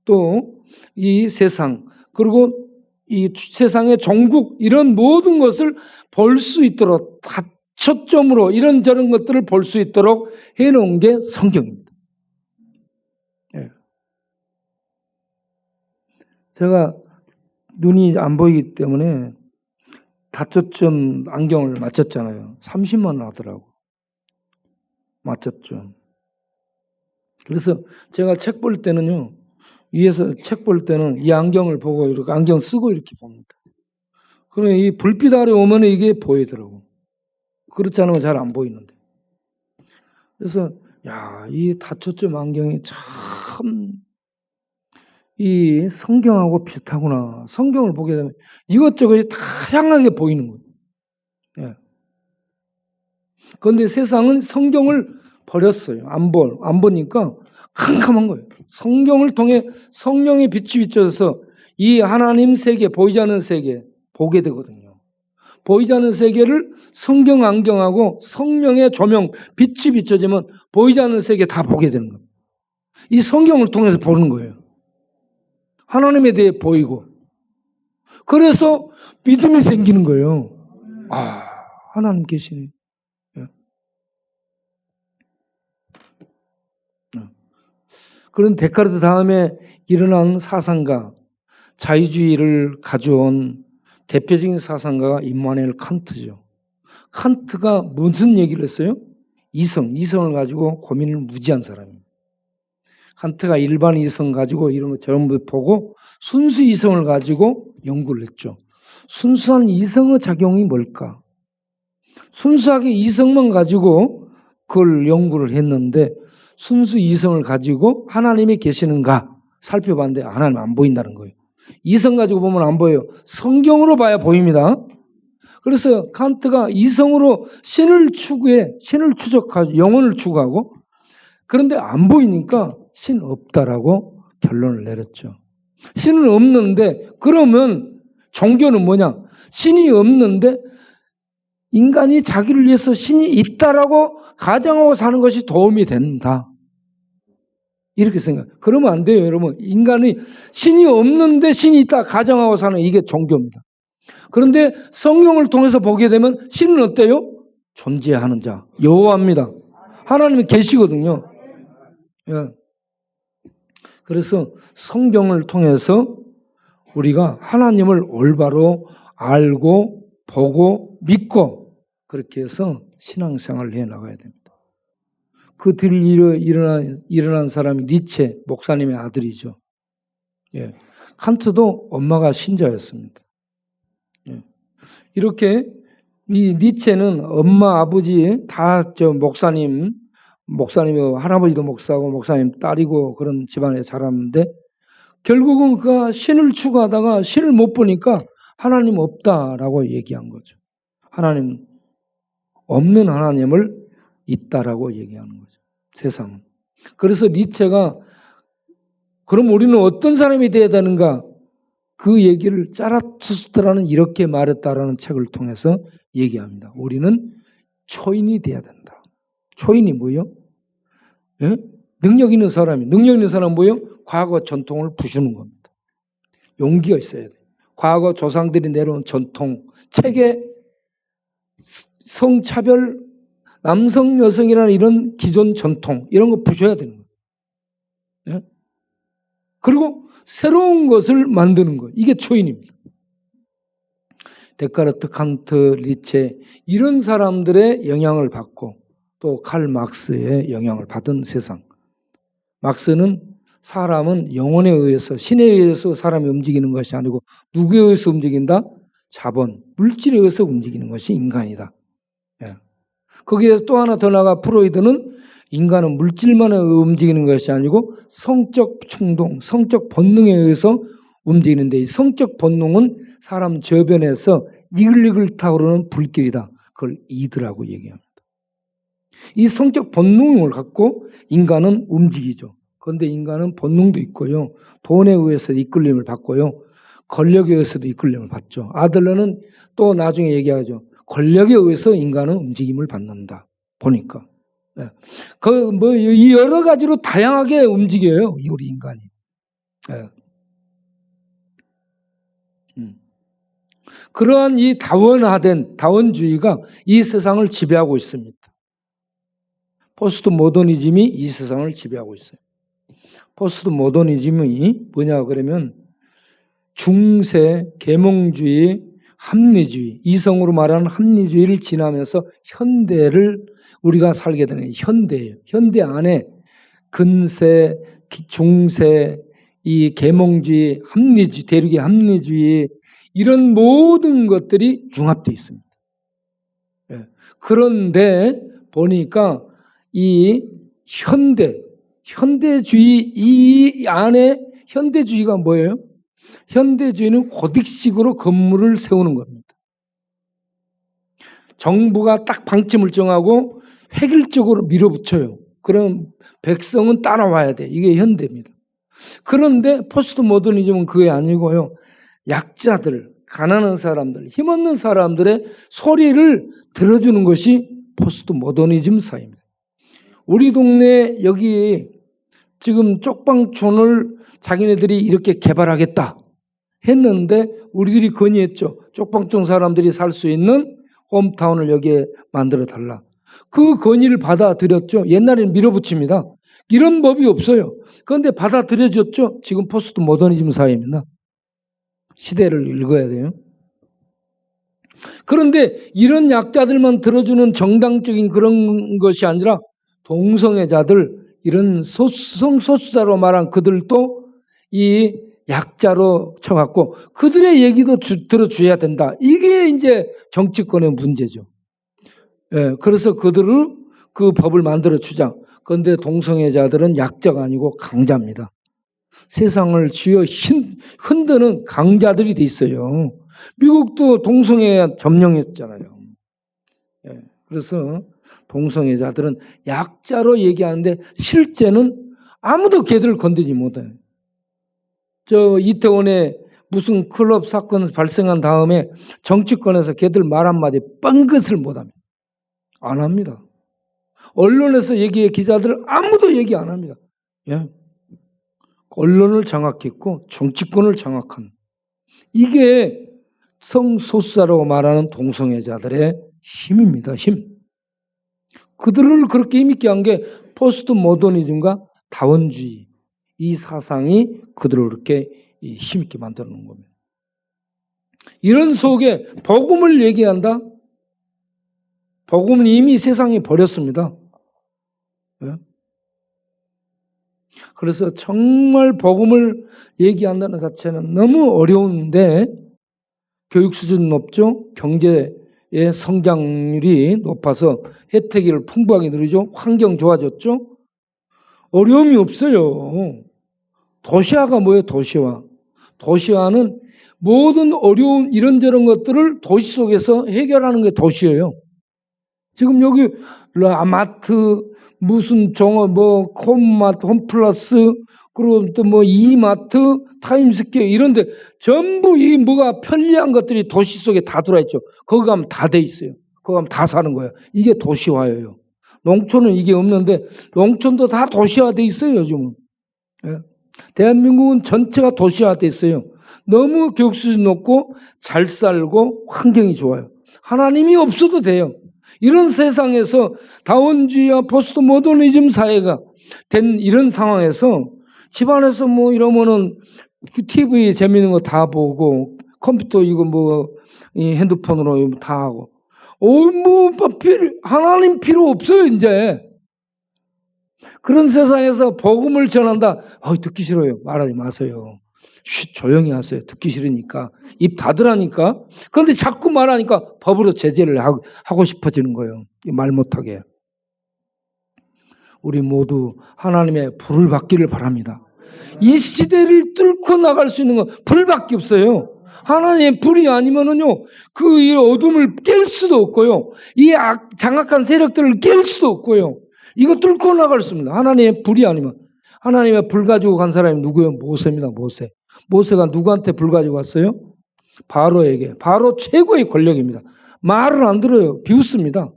또 이 세상, 그리고 이 세상의 종국, 이런 모든 것을 볼 수 있도록 다초점으로 이런저런 것들을 볼 수 있도록 해놓은 게 성경입니다. 예. 제가 눈이 안 보이기 때문에 다초점 안경을 맞췄잖아요. 30만 원 하더라고. 맞췄죠. 그래서 제가 책 볼 때는요, 위에서 책 볼 때는 이 안경을 보고 이렇게 안경 쓰고 이렇게 봅니다. 그러면 이 불빛 아래 오면 이게 보이더라고. 그렇지 않으면 잘 안 보이는데. 그래서 야, 이 다초점 안경이 참 이 성경하고 비슷하구나. 성경을 보게 되면 이것저것이 다양하게 보이는 거예요. 예. 그런데 세상은 성경을 버렸어요. 안 보니까 캄캄한 거예요. 성경을 통해 성령의 빛이 비춰져서 이 하나님 세계, 보이지 않는 세계 보게 되거든요. 보이지 않는 세계를 성경 안경하고 성령의 조명, 빛이 비춰지면 보이지 않는 세계 다 보게 되는 거예요. 이 성경을 통해서 보는 거예요. 하나님에 대해 보이고. 그래서 믿음이 생기는 거예요. 아, 하나님 계시네. 그런 데카르트 다음에 일어난 사상가, 자유주의를 가져온 대표적인 사상가가 임마누엘 칸트죠. 칸트가 무슨 얘기를 했어요? 이성을 가지고 고민을 무지한 사람입니다. 칸트가 일반 이성 가지고 이런 거 저런 거 보고 순수 이성을 가지고 연구를 했죠. 순수한 이성의 작용이 뭘까? 순수하게 이성만 가지고 그걸 연구를 했는데 순수 이성을 가지고 하나님이 계시는가 살펴봤는데 하나님 안 보인다는 거예요. 이성 가지고 보면 안 보여요. 성경으로 봐야 보입니다. 그래서 칸트가 이성으로 신을 추적하고 영혼을 추구하고 그런데 안 보이니까 신 없다라고 결론을 내렸죠. 신은 없는데 그러면 종교는 뭐냐? 신이 없는데 인간이 자기를 위해서 신이 있다라고 가정하고 사는 것이 도움이 된다. 이렇게 생각. 그러면 안 돼요, 여러분. 인간이 신이 없는데 신이 있다 가정하고 사는 이게 종교입니다. 그런데 성경을 통해서 보게 되면 신은 어때요? 존재하는 자, 여호와입니다. 하나님이 계시거든요. 예. 그래서 성경을 통해서 우리가 하나님을 올바로 알고 보고 믿고 그렇게 해서 신앙생활을 해나가야 됩니다. 그 뒤로 일어난 사람이 니체 목사님의 아들이죠. 예. 칸트도 엄마가 신자였습니다. 예. 이렇게 이 니체는 엄마 아버지 다 목사님이 할아버지도 목사고 목사님 딸이고 그런 집안에 자랐는데 결국은 그가 신을 추구하다가 신을 못 보니까 하나님 없다라고 얘기한 거죠. 하나님 없는 하나님을 있다라고 얘기하는 거죠. 세상은. 그래서 니체가 그럼 우리는 어떤 사람이 되어야 되는가? 그 얘기를 짜라투스트라는 이렇게 말했다라는 책을 통해서 얘기합니다. 우리는 초인이 돼야 된다. 초인이 뭐예요? 예? 능력 있는 사람이. 능력 있는 사람은 뭐예요? 과거 전통을 부수는 겁니다. 용기가 있어야 돼. 과거 조상들이 내려온 전통, 책에 성차별, 남성, 여성이라는 이런 기존 전통, 이런 거 부셔야 되는 거예요. 예? 그리고 새로운 것을 만드는 거예요. 이게 초인입니다. 데카르트, 칸트, 니체 이런 사람들의 영향을 받고 또 칼 막스의 영향을 받은 세상. 막스는 사람은 영혼에 의해서 신에 의해서 사람이 움직이는 것이 아니고 누구에 의해서 움직인다? 자본, 물질에 의해서 움직이는 것이 인간이다. 예. 거기에 또 하나 더 나가 프로이드는 인간은 물질만 움직이는 것이 아니고 성적 충동, 성적 본능에 의해서 움직이는데 이 성적 본능은 사람 저변에서 이글이글 타오르는 불길이다. 그걸 이드라고 얘기합니다. 이 성적 본능을 갖고 인간은 움직이죠. 그런데 인간은 본능도 있고요. 돈에 의해서 이끌림을 받고요. 권력에 의해서도 이끌림을 받죠. 아들러는 또 나중에 얘기하죠. 권력에 의해서 인간은 움직임을 받는다. 보니까. 이 여러 가지로 다양하게 움직여요. 우리 인간이. 그러한 이 다원화된 다원주의가 이 세상을 지배하고 있습니다. 포스트 모더니즘이 이 세상을 지배하고 있어요. 포스트 모더니즘이 뭐냐 그러면 중세, 계몽주의, 합리주의, 이성으로 말하는 합리주의를 지나면서 현대를 우리가 살게 되는 현대예요. 현대 안에 근세, 중세, 이 계몽주의, 합리주의, 대륙의 합리주의 이런 모든 것들이 융합되어 있습니다. 그런데 보니까 이 현대주의 이 안에 현대주의가 뭐예요? 현대주의는 고딕식으로 건물을 세우는 겁니다. 정부가 딱 방침을 정하고 획일적으로 밀어붙여요. 그럼 백성은 따라와야 돼. 이게 현대입니다. 그런데 포스트 모더니즘은 그게 아니고요. 약자들, 가난한 사람들, 힘없는 사람들의 소리를 들어주는 것이 포스트 모더니즘 사회입니다. 우리 동네 여기 지금 쪽방촌을 자기네들이 이렇게 개발하겠다 했는데 우리들이 건의했죠. 쪽방촌 사람들이 살 수 있는 홈타운을 여기에 만들어 달라. 그 건의를 받아들였죠. 옛날에는 밀어붙입니다. 이런 법이 없어요. 그런데 받아들여졌죠. 지금 포스트 모더니즘 사회입니다. 시대를 읽어야 돼요. 그런데 이런 약자들만 들어주는 정당적인 그런 것이 아니라 동성애자들, 이런 성소수자로 말한 그들도 이 약자로 쳐갖고 그들의 얘기도 들어줘야 된다. 이게 이제 정치권의 문제죠. 그래서 그들을 그 법을 만들어 주자. 그런데 동성애자들은 약자가 아니고 강자입니다. 세상을 쥐어 흔드는 강자들이 돼 있어요. 미국도 동성애 점령했잖아요. 그래서 동성애자들은 약자로 얘기하는데 실제는 아무도 걔들을 건드리지 못해요. 이태원에 무슨 클럽 사건 발생한 다음에 정치권에서 걔들 말 한마디 뻥긋을 못합니다. 안 합니다. 언론에서 얘기해 기자들 아무도 얘기 안 합니다. 언론을 장악했고 정치권을 장악한 이게 성소수자라고 말하는 동성애자들의 힘입니다. 힘. 그들을 그렇게 힘있게 한 게 포스트 모더니즘과 다원주의 이 사상이 그들을 그렇게 힘있게 만드는 겁니다. 이런 속에 복음을 얘기한다? 복음은 이미 세상에 버렸습니다. 그래서 정말 복음을 얘기한다는 자체는 너무 어려운데 교육 수준 높죠? 경제의 성장률이 높아서 혜택을 풍부하게 누리죠? 환경 좋아졌죠? 어려움이 없어요. 도시화가 뭐예요? 도시화. 도시화는 모든 어려운 이런저런 것들을 도시 속에서 해결하는 게 도시예요. 지금 여기 마트 무슨 홈마트, 홈플러스 그리고 또 이마트, 타임스퀘어 이런데 전부 이 뭐가 편리한 것들이 도시 속에 다 들어와 있죠. 거기 가면 다 돼 있어요. 거기 가면 다 사는 거예요. 이게 도시화예요. 농촌은 이게 없는데 농촌도 다 도시화돼 있어요. 요즘은. 대한민국은 전체가 도시화돼 있어요. 너무 교육 수준 높고 잘 살고 환경이 좋아요. 하나님이 없어도 돼요. 이런 세상에서 다원주의와 포스트 모더니즘 사회가 된 이런 상황에서 집안에서 이러면은 TV 재미있는 거 다 보고 컴퓨터 이거 이 핸드폰으로 다 하고 하나님 필요 없어요 이제. 그런 세상에서 복음을 전한다. 듣기 싫어요. 말하지 마세요. 조용히 하세요. 듣기 싫으니까. 입 닫으라니까. 그런데 자꾸 말하니까 법으로 제재를 하고 싶어지는 거예요. 말 못하게. 우리 모두 하나님의 불을 받기를 바랍니다. 이 시대를 뚫고 나갈 수 있는 건 불밖에 없어요. 하나님의 불이 아니면은요, 이 어둠을 깰 수도 없고요. 이 장악한 세력들을 깰 수도 없고요. 이거 뚫고 나갈 수 없습니다. 하나님의 불이 아니면. 하나님의 불 가지고 간 사람이 누구예요? 모세입니다. 모세. 모세가 누구한테 불 가지고 왔어요? 바로에게. 바로 최고의 권력입니다. 말을 안 들어요. 비웃습니다.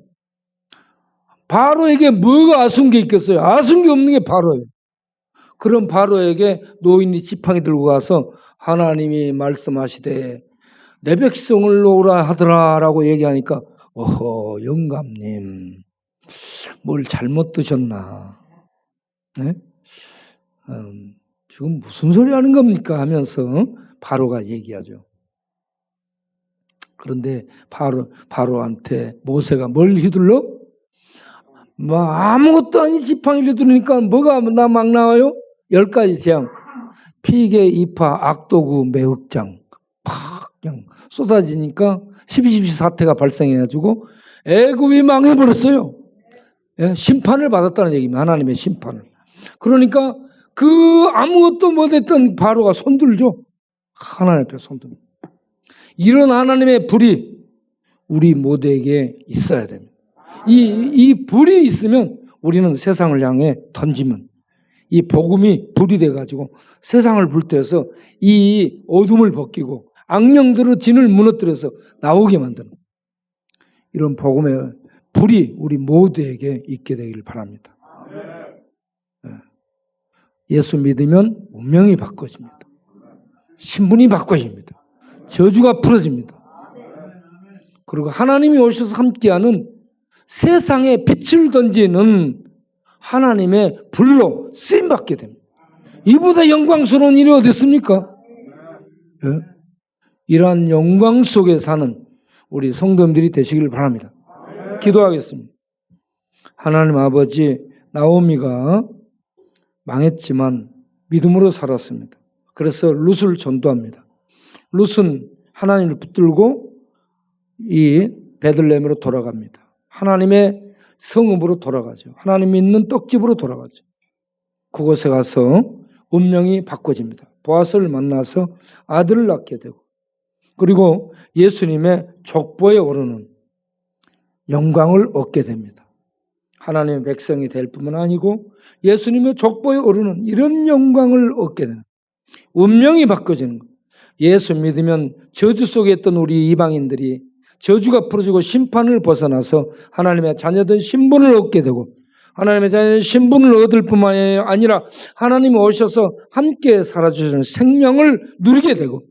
바로에게 뭐가 아쉬운 게 있겠어요? 아쉬운 게 없는 게 바로예요. 그런 바로에게 노인이 지팡이 들고 가서 하나님이 말씀하시되 내 백성을 놓으라 하더라라고 얘기하니까 어허 영감님 뭘 잘못 드셨나? 네? 지금 무슨 소리 하는 겁니까? 하면서 바로가 얘기하죠. 그런데 바로한테 모세가 뭘 휘둘러? 뭐 아무것도 아닌 지팡이를 휘두르니까 뭐가 막 나와요? 10가지 재앙. 피계, 이파, 악도구, 매흑장. 팍 그냥 쏟아지니까 12.12 사태가 발생해가지고 애굽이 망해버렸어요. 예? 심판을 받았다는 얘기입니다. 하나님의 심판을. 그러니까 그 아무것도 못했던 바로가 손들죠. 하나님 앞에 손듭니다. 이런 하나님의 불이 우리 모두에게 있어야 됩니다. 이 불이 있으면 우리는 세상을 향해 던지면 이 복음이 불이 돼가지고 세상을 불태워서 이 어둠을 벗기고 악령들의 진을 무너뜨려서 나오게 만드는 이런 복음의 불이 우리 모두에게 있게 되기를 바랍니다. 예수 믿으면 운명이 바꿔집니다. 신분이 바꿔집니다. 저주가 풀어집니다. 그리고 하나님이 오셔서 함께하는 세상에 빛을 던지는 하나님의 불로 쓰임받게 됩니다. 이보다 영광스러운 일이 어디 있습니까? 네? 이러한 영광 속에 사는 우리 성도님들이 되시길 바랍니다. 기도하겠습니다. 하나님 아버지, 나오미가 망했지만 믿음으로 살았습니다. 그래서 룻을 전도합니다. 룻은 하나님을 붙들고 이 베들레헴으로 돌아갑니다. 하나님의 성읍으로 돌아가죠. 하나님 있는 떡집으로 돌아가죠. 그곳에 가서 운명이 바꿔집니다. 보아스를 만나서 아들을 낳게 되고 그리고 예수님의 족보에 오르는 영광을 얻게 됩니다. 하나님의 백성이 될 뿐만 아니고 예수님의 족보에 오르는 이런 영광을 얻게 되는 운명이 바꿔지는 것. 예수 믿으면 저주 속에 있던 우리 이방인들이 저주가 풀어지고 심판을 벗어나서 하나님의 자녀된 신분을 얻게 되고 하나님의 자녀된 신분을 얻을 뿐만 아니라 하나님이 오셔서 함께 살아주시는 생명을 누리게 되고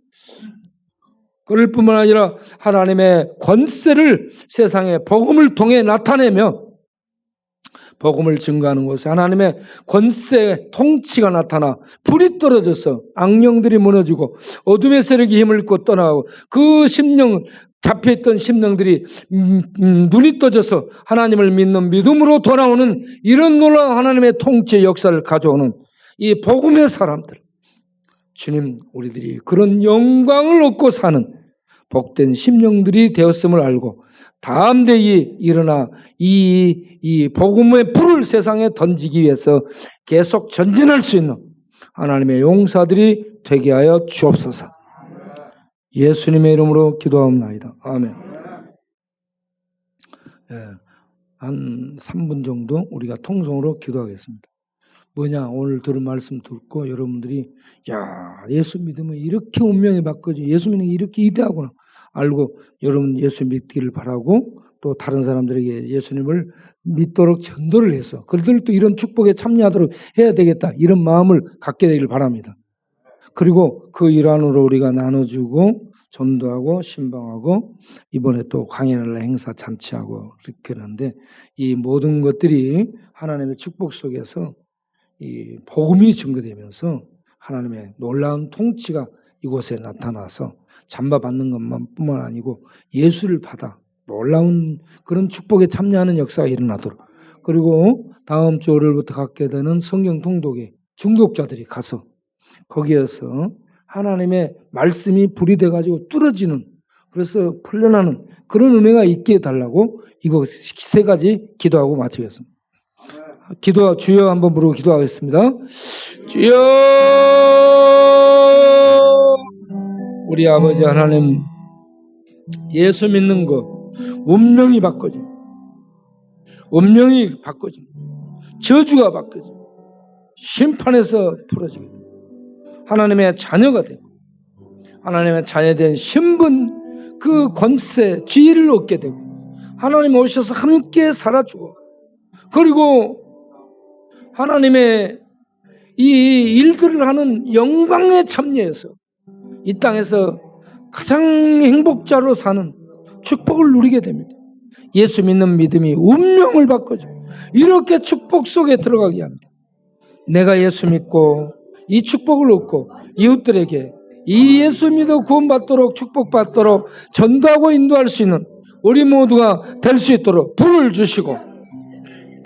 그럴 뿐만 아니라 하나님의 권세를 세상에 복음을 통해 나타내며 복음을 증거하는 곳에 하나님의 권세 통치가 나타나 불이 떨어져서 악령들이 무너지고 어둠의 세력이 힘을 잃고 떠나가고 그 심령 잡혀있던 심령들이 눈이 떠져서 하나님을 믿는 믿음으로 돌아오는 이런 놀라운 하나님의 통치의 역사를 가져오는 이 복음의 사람들 주님 우리들이 그런 영광을 얻고 사는 복된 심령들이 되었음을 알고 담대히 일어나 이 복음의 불을 세상에 던지기 위해서 계속 전진할 수 있는 하나님의 용사들이 되게 하여 주옵소서. 예수님의 이름으로 기도하옵나이다. 아멘. 한 3분 정도 우리가 통성으로 기도하겠습니다. 뭐냐 오늘 들은 말씀 듣고 여러분들이 야 예수 믿으면 이렇게 운명이 바뀌어져 예수 믿는 게 이렇게 이대하구나 알고 여러분 예수 믿기를 바라고 또 다른 사람들에게 예수님을 믿도록 전도를 해서 그들도 이런 축복에 참여하도록 해야 되겠다 이런 마음을 갖게 되기를 바랍니다. 그리고 그 일환으로 우리가 나눠주고 전도하고 신방하고 이번에 또 광야날 행사 잔치하고 그렇게 하는데 이 모든 것들이 하나님의 축복 속에서 이 복음이 증거되면서 하나님의 놀라운 통치가 이곳에 나타나서 잠바받는 것만 뿐만 아니고 예수를 받아 놀라운 그런 축복에 참여하는 역사가 일어나도록 그리고 다음 주 월요일부터 갖게 되는 성경 통독에 중독자들이 가서 거기에서 하나님의 말씀이 불이 돼가지고 뚫어지는 그래서 풀려나는 그런 은혜가 있게 해달라고 이거 3가지 기도하고 마치겠습니다. 기도 주여 한번 부르고 기도하겠습니다. 주여 우리 아버지 하나님 예수 믿는 것 운명이 바꿔져 운명이 바꿔져 저주가 바꿔져 심판에서 풀어지게 됩니다. 하나님의 자녀가 되고 하나님의 자녀된 신분, 그 권세, 지위를 얻게 되고 하나님 오셔서 함께 살아주고 그리고 하나님의 이 일들을 하는 영광에 참여해서 이 땅에서 가장 행복자로 사는 축복을 누리게 됩니다. 예수 믿는 믿음이 운명을 바꿔줘. 이렇게 축복 속에 들어가게 합니다. 내가 예수 믿고 이 축복을 얻고 이웃들에게 이 예수 믿어 구원받도록 축복받도록 전도하고 인도할 수 있는 우리 모두가 될 수 있도록 불을 주시고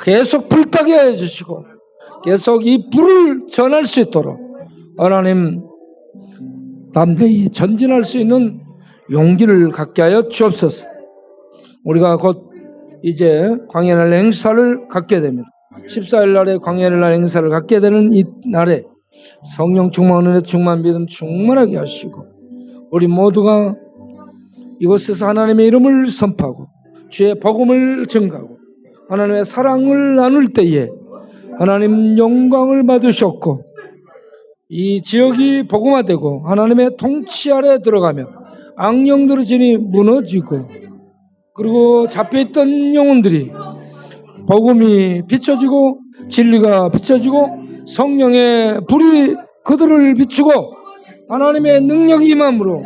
계속 불타게 해주시고 계속 이 불을 전할 수 있도록 하나님 담대히 전진할 수 있는 용기를 갖게 하여 주옵소서. 우리가 곧 이제 광야날 행사를 갖게 됩니다. 14일 날에 광야날 행사를 갖게 되는 이 날에 성령 충만, 은혜 충만, 믿음 충만하게 하시고 우리 모두가 이곳에서 하나님의 이름을 선포하고 주의 복음을 증가하고 하나님의 사랑을 나눌 때에 하나님 영광을 받으셨고 이 지역이 복음화되고 하나님의 통치 아래 들어가며 악령들의 진이 무너지고 그리고 잡혀있던 영혼들이 복음이 비춰지고 진리가 비춰지고 성령의 불이 그들을 비추고 하나님의 능력이 임함으로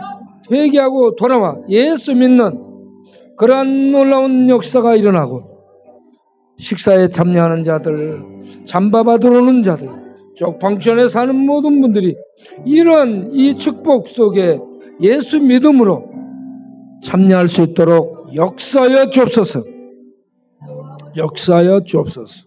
회개하고 돌아와 예수 믿는 그러한 놀라운 역사가 일어나고 식사에 참여하는 자들, 잠바바 들어오는 자들, 쪽방촌에 사는 모든 분들이 이런 이 축복 속에 예수 믿음으로 참여할 수 있도록 역사하여 주옵소서. 역사하여 주옵소서.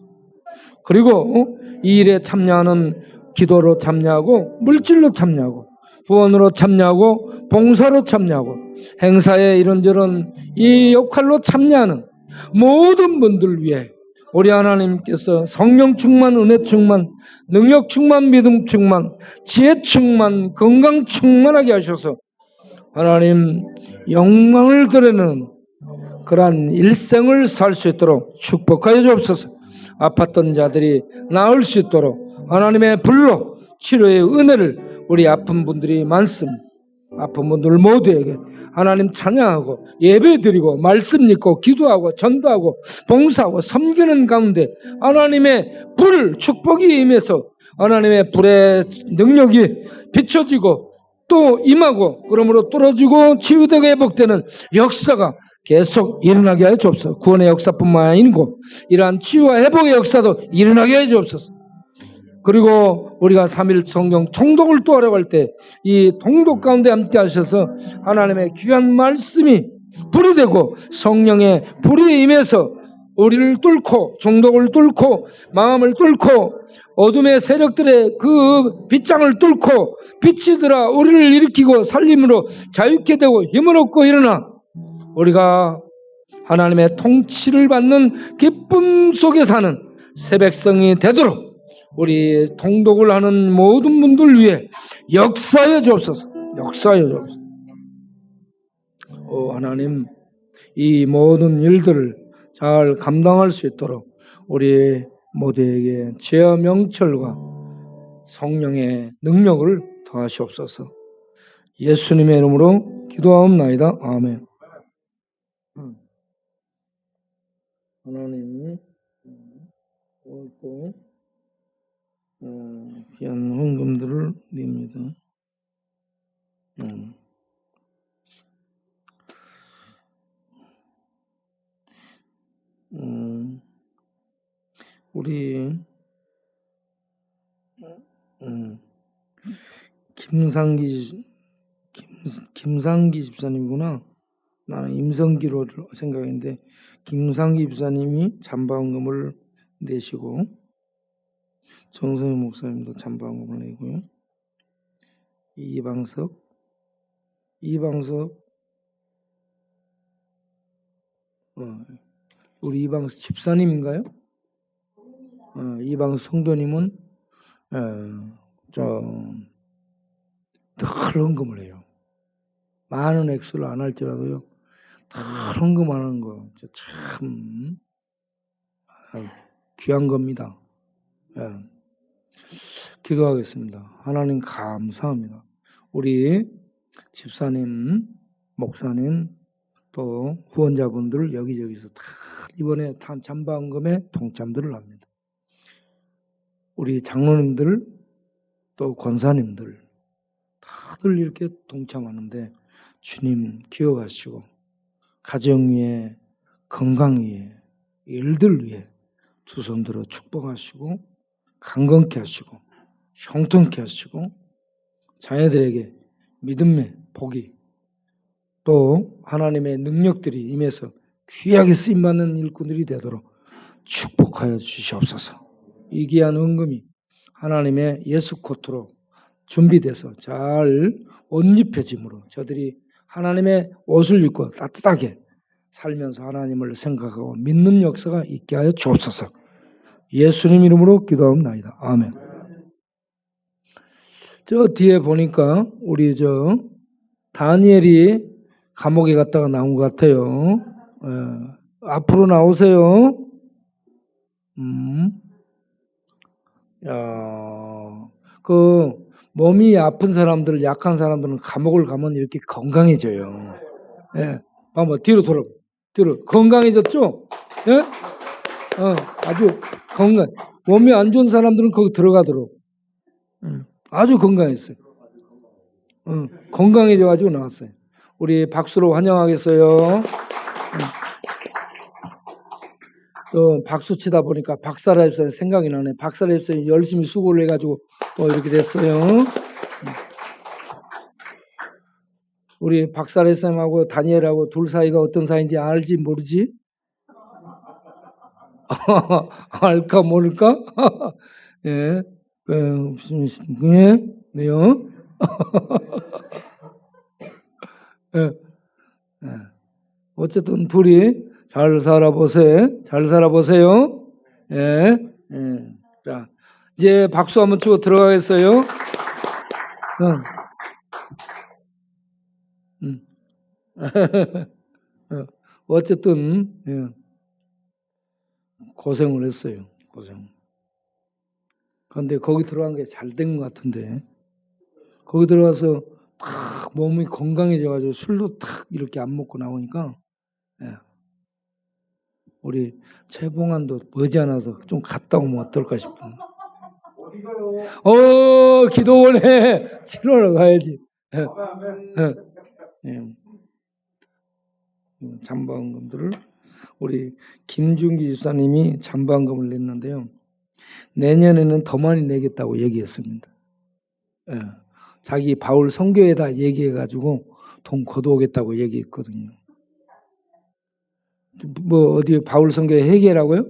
그리고 이 일에 참여하는 기도로 참여하고 물질로 참여하고 후원으로 참여하고 봉사로 참여하고 행사에 이런저런 이 역할로 참여하는 모든 분들 위해 우리 하나님께서 성령 충만, 은혜 충만, 능력 충만, 믿음 충만, 지혜 충만, 건강 충만하게 하셔서 하나님 영광을 드리는 그러한 일생을 살 수 있도록 축복하여 주옵소서. 아팠던 자들이 나을 수 있도록 하나님의 불로 치료의 은혜를 우리 아픈 분들이 많습니다. 아픈 분들 모두에게 하나님 찬양하고 예배드리고 말씀 읽고 기도하고 전도하고 봉사하고 섬기는 가운데 하나님의 불 축복이 임해서 하나님의 불의 능력이 비춰지고 또 임하고 그러므로 뚫어지고 치유되고 회복되는 역사가 계속 일어나게 하여 주옵소서. 구원의 역사뿐만 아니고 이러한 치유와 회복의 역사도 일어나게 하여 주옵소서. 그리고 우리가 3일 성경 통독을 또 하려고 할 때 이 통독 가운데 함께 하셔서 하나님의 귀한 말씀이 불이 되고 성령의 불이 임해서 우리를 뚫고 중독을 뚫고 마음을 뚫고 어둠의 세력들의 그 빗장을 뚫고 빛이 들어 우리를 일으키고 살림으로 자유케 되고 힘을 얻고 일어나 우리가 하나님의 통치를 받는 기쁨 속에 사는 새백성이 되도록 우리 통독을 하는 모든 분들 위해 역사하여 주옵소서. 역사하여 주옵소서. 하나님 이 모든 일들을 잘 감당할 수 있도록 우리 모두에게 지혜와 명철과 성령의 능력을 더하시옵소서. 예수님의 이름으로 기도하옵나이다. 아멘. 하나님 또 귀한 헌금들을 드립니다. 우리 김상기 집사님이구나. 나는 임성기로 생각했는데 김상기 집사님이 잠바헌금을 내시고 정성희 목사님도 잠바헌금을 내고요. 이방석 우리 이방석 집사님인가요? 이방석 성도님은 늘 헌금을 해요. 많은 액수를 안 할지라도요. 늘 헌금하는 거 참 귀한 겁니다. 기도하겠습니다. 하나님 감사합니다. 우리 집사님, 목사님, 또 후원자분들 여기저기서 다 이번에 잠방금에 동참들을 합니다. 우리 장로님들 또 권사님들 다들 이렇게 동참하는데 주님 기억하시고 가정 위에 건강 위에 일들 위에 두 손 들어 축복하시고 강건케 하시고 형통케 하시고 자녀들에게 믿음의 복이 또 하나님의 능력들이 임해서 귀하게 쓰임받는 일꾼들이 되도록 축복하여 주시옵소서. 이 귀한 은금이 하나님의 예수 코트로 준비돼서 잘 옷 입혀짐으로 저들이 하나님의 옷을 입고 따뜻하게 살면서 하나님을 생각하고 믿는 역사가 있게 하여 주옵소서. 예수님 이름으로 기도하옵나이다. 아멘. 저 뒤에 보니까 우리 다니엘이 감옥에 갔다가 나온 것 같아요. 앞으로 나오세요. 몸이 아픈 사람들, 약한 사람들은 감옥을 가면 이렇게 건강해져요. 예. 한번 뒤로 건강해졌죠? 예? 아주 건강. 몸이 안 좋은 사람들은 거기 들어가도록. 아주 건강했어요. 건강해져가지고 나왔어요. 우리 박수로 환영하겠어요. 또 박수 치다 보니까 박사라 집사님 생각이 나네. 박사라 집사님 열심히 수고를 해가지고 또 이렇게 됐어요. 우리 박사라 집사님하고 다니엘하고 둘 사이가 어떤 사이인지 알지 모르지? 알까 모를까? 예, 네요. 예. 어쨌든 둘이 잘 살아보세요. 예. 자, 이제 박수 한번 치고 들어가겠어요. 어쨌든 예. 고생을 했어요. 그런데 거기 들어간 게 잘 된 것 같은데 거기 들어가서 탁 몸이 건강해져가지고 술도 탁 이렇게 안 먹고 나오니까 예. 우리 최봉환도 머지않아서 좀 갔다 오면 어떨까 싶은. 어디 가요? 기도원에 치료하러 가야지. 잠방금들을 우리 김준기 집사님이 잠방금을 냈는데요. 내년에는 더 많이 내겠다고 얘기했습니다. 예. 자기 바울 선교에다 얘기해가지고 돈 걷어오겠다고 얘기했거든요. 뭐 어디 바울 선교에 회개라고요?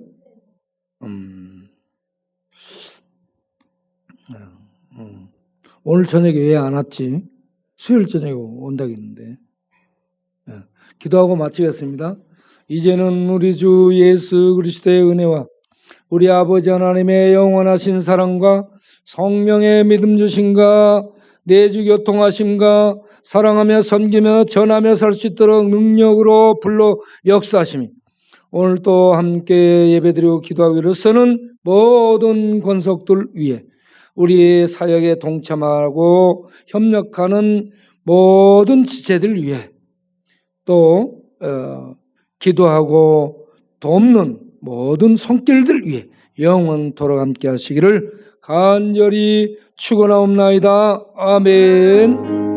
오늘 저녁에 왜 안 왔지? 수요일 저녁에 온다고 했는데. 기도하고 마치겠습니다. 이제는 우리 주 예수 그리스도의 은혜와 우리 아버지 하나님의 영원하신 사랑과 성령의 믿음 주심과 내주 교통하심과 사랑하며 섬기며 전하며 살 수 있도록 능력으로 불러 역사하심이 오늘 또 함께 예배드리고 기도하기로서는 모든 권속들 위에 우리 사역에 동참하고 협력하는 모든 지체들 위해 또 기도하고 돕는 모든 손길들 위해 영원토록 함께 하시기를 간절히 축원하옵나이다. 아멘.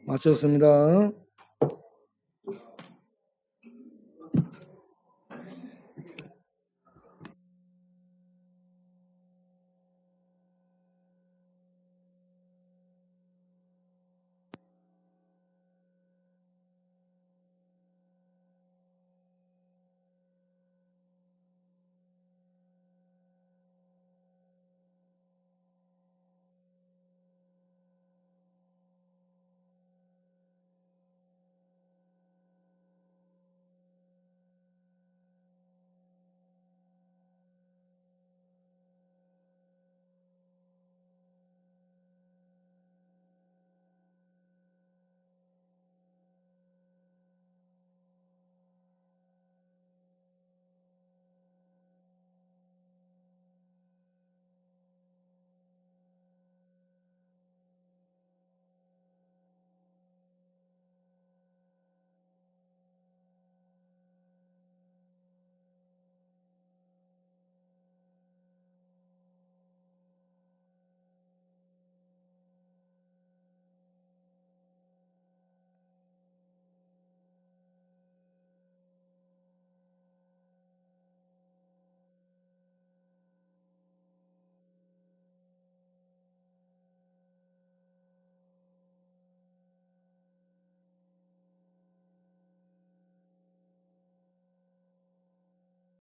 마쳤습니다.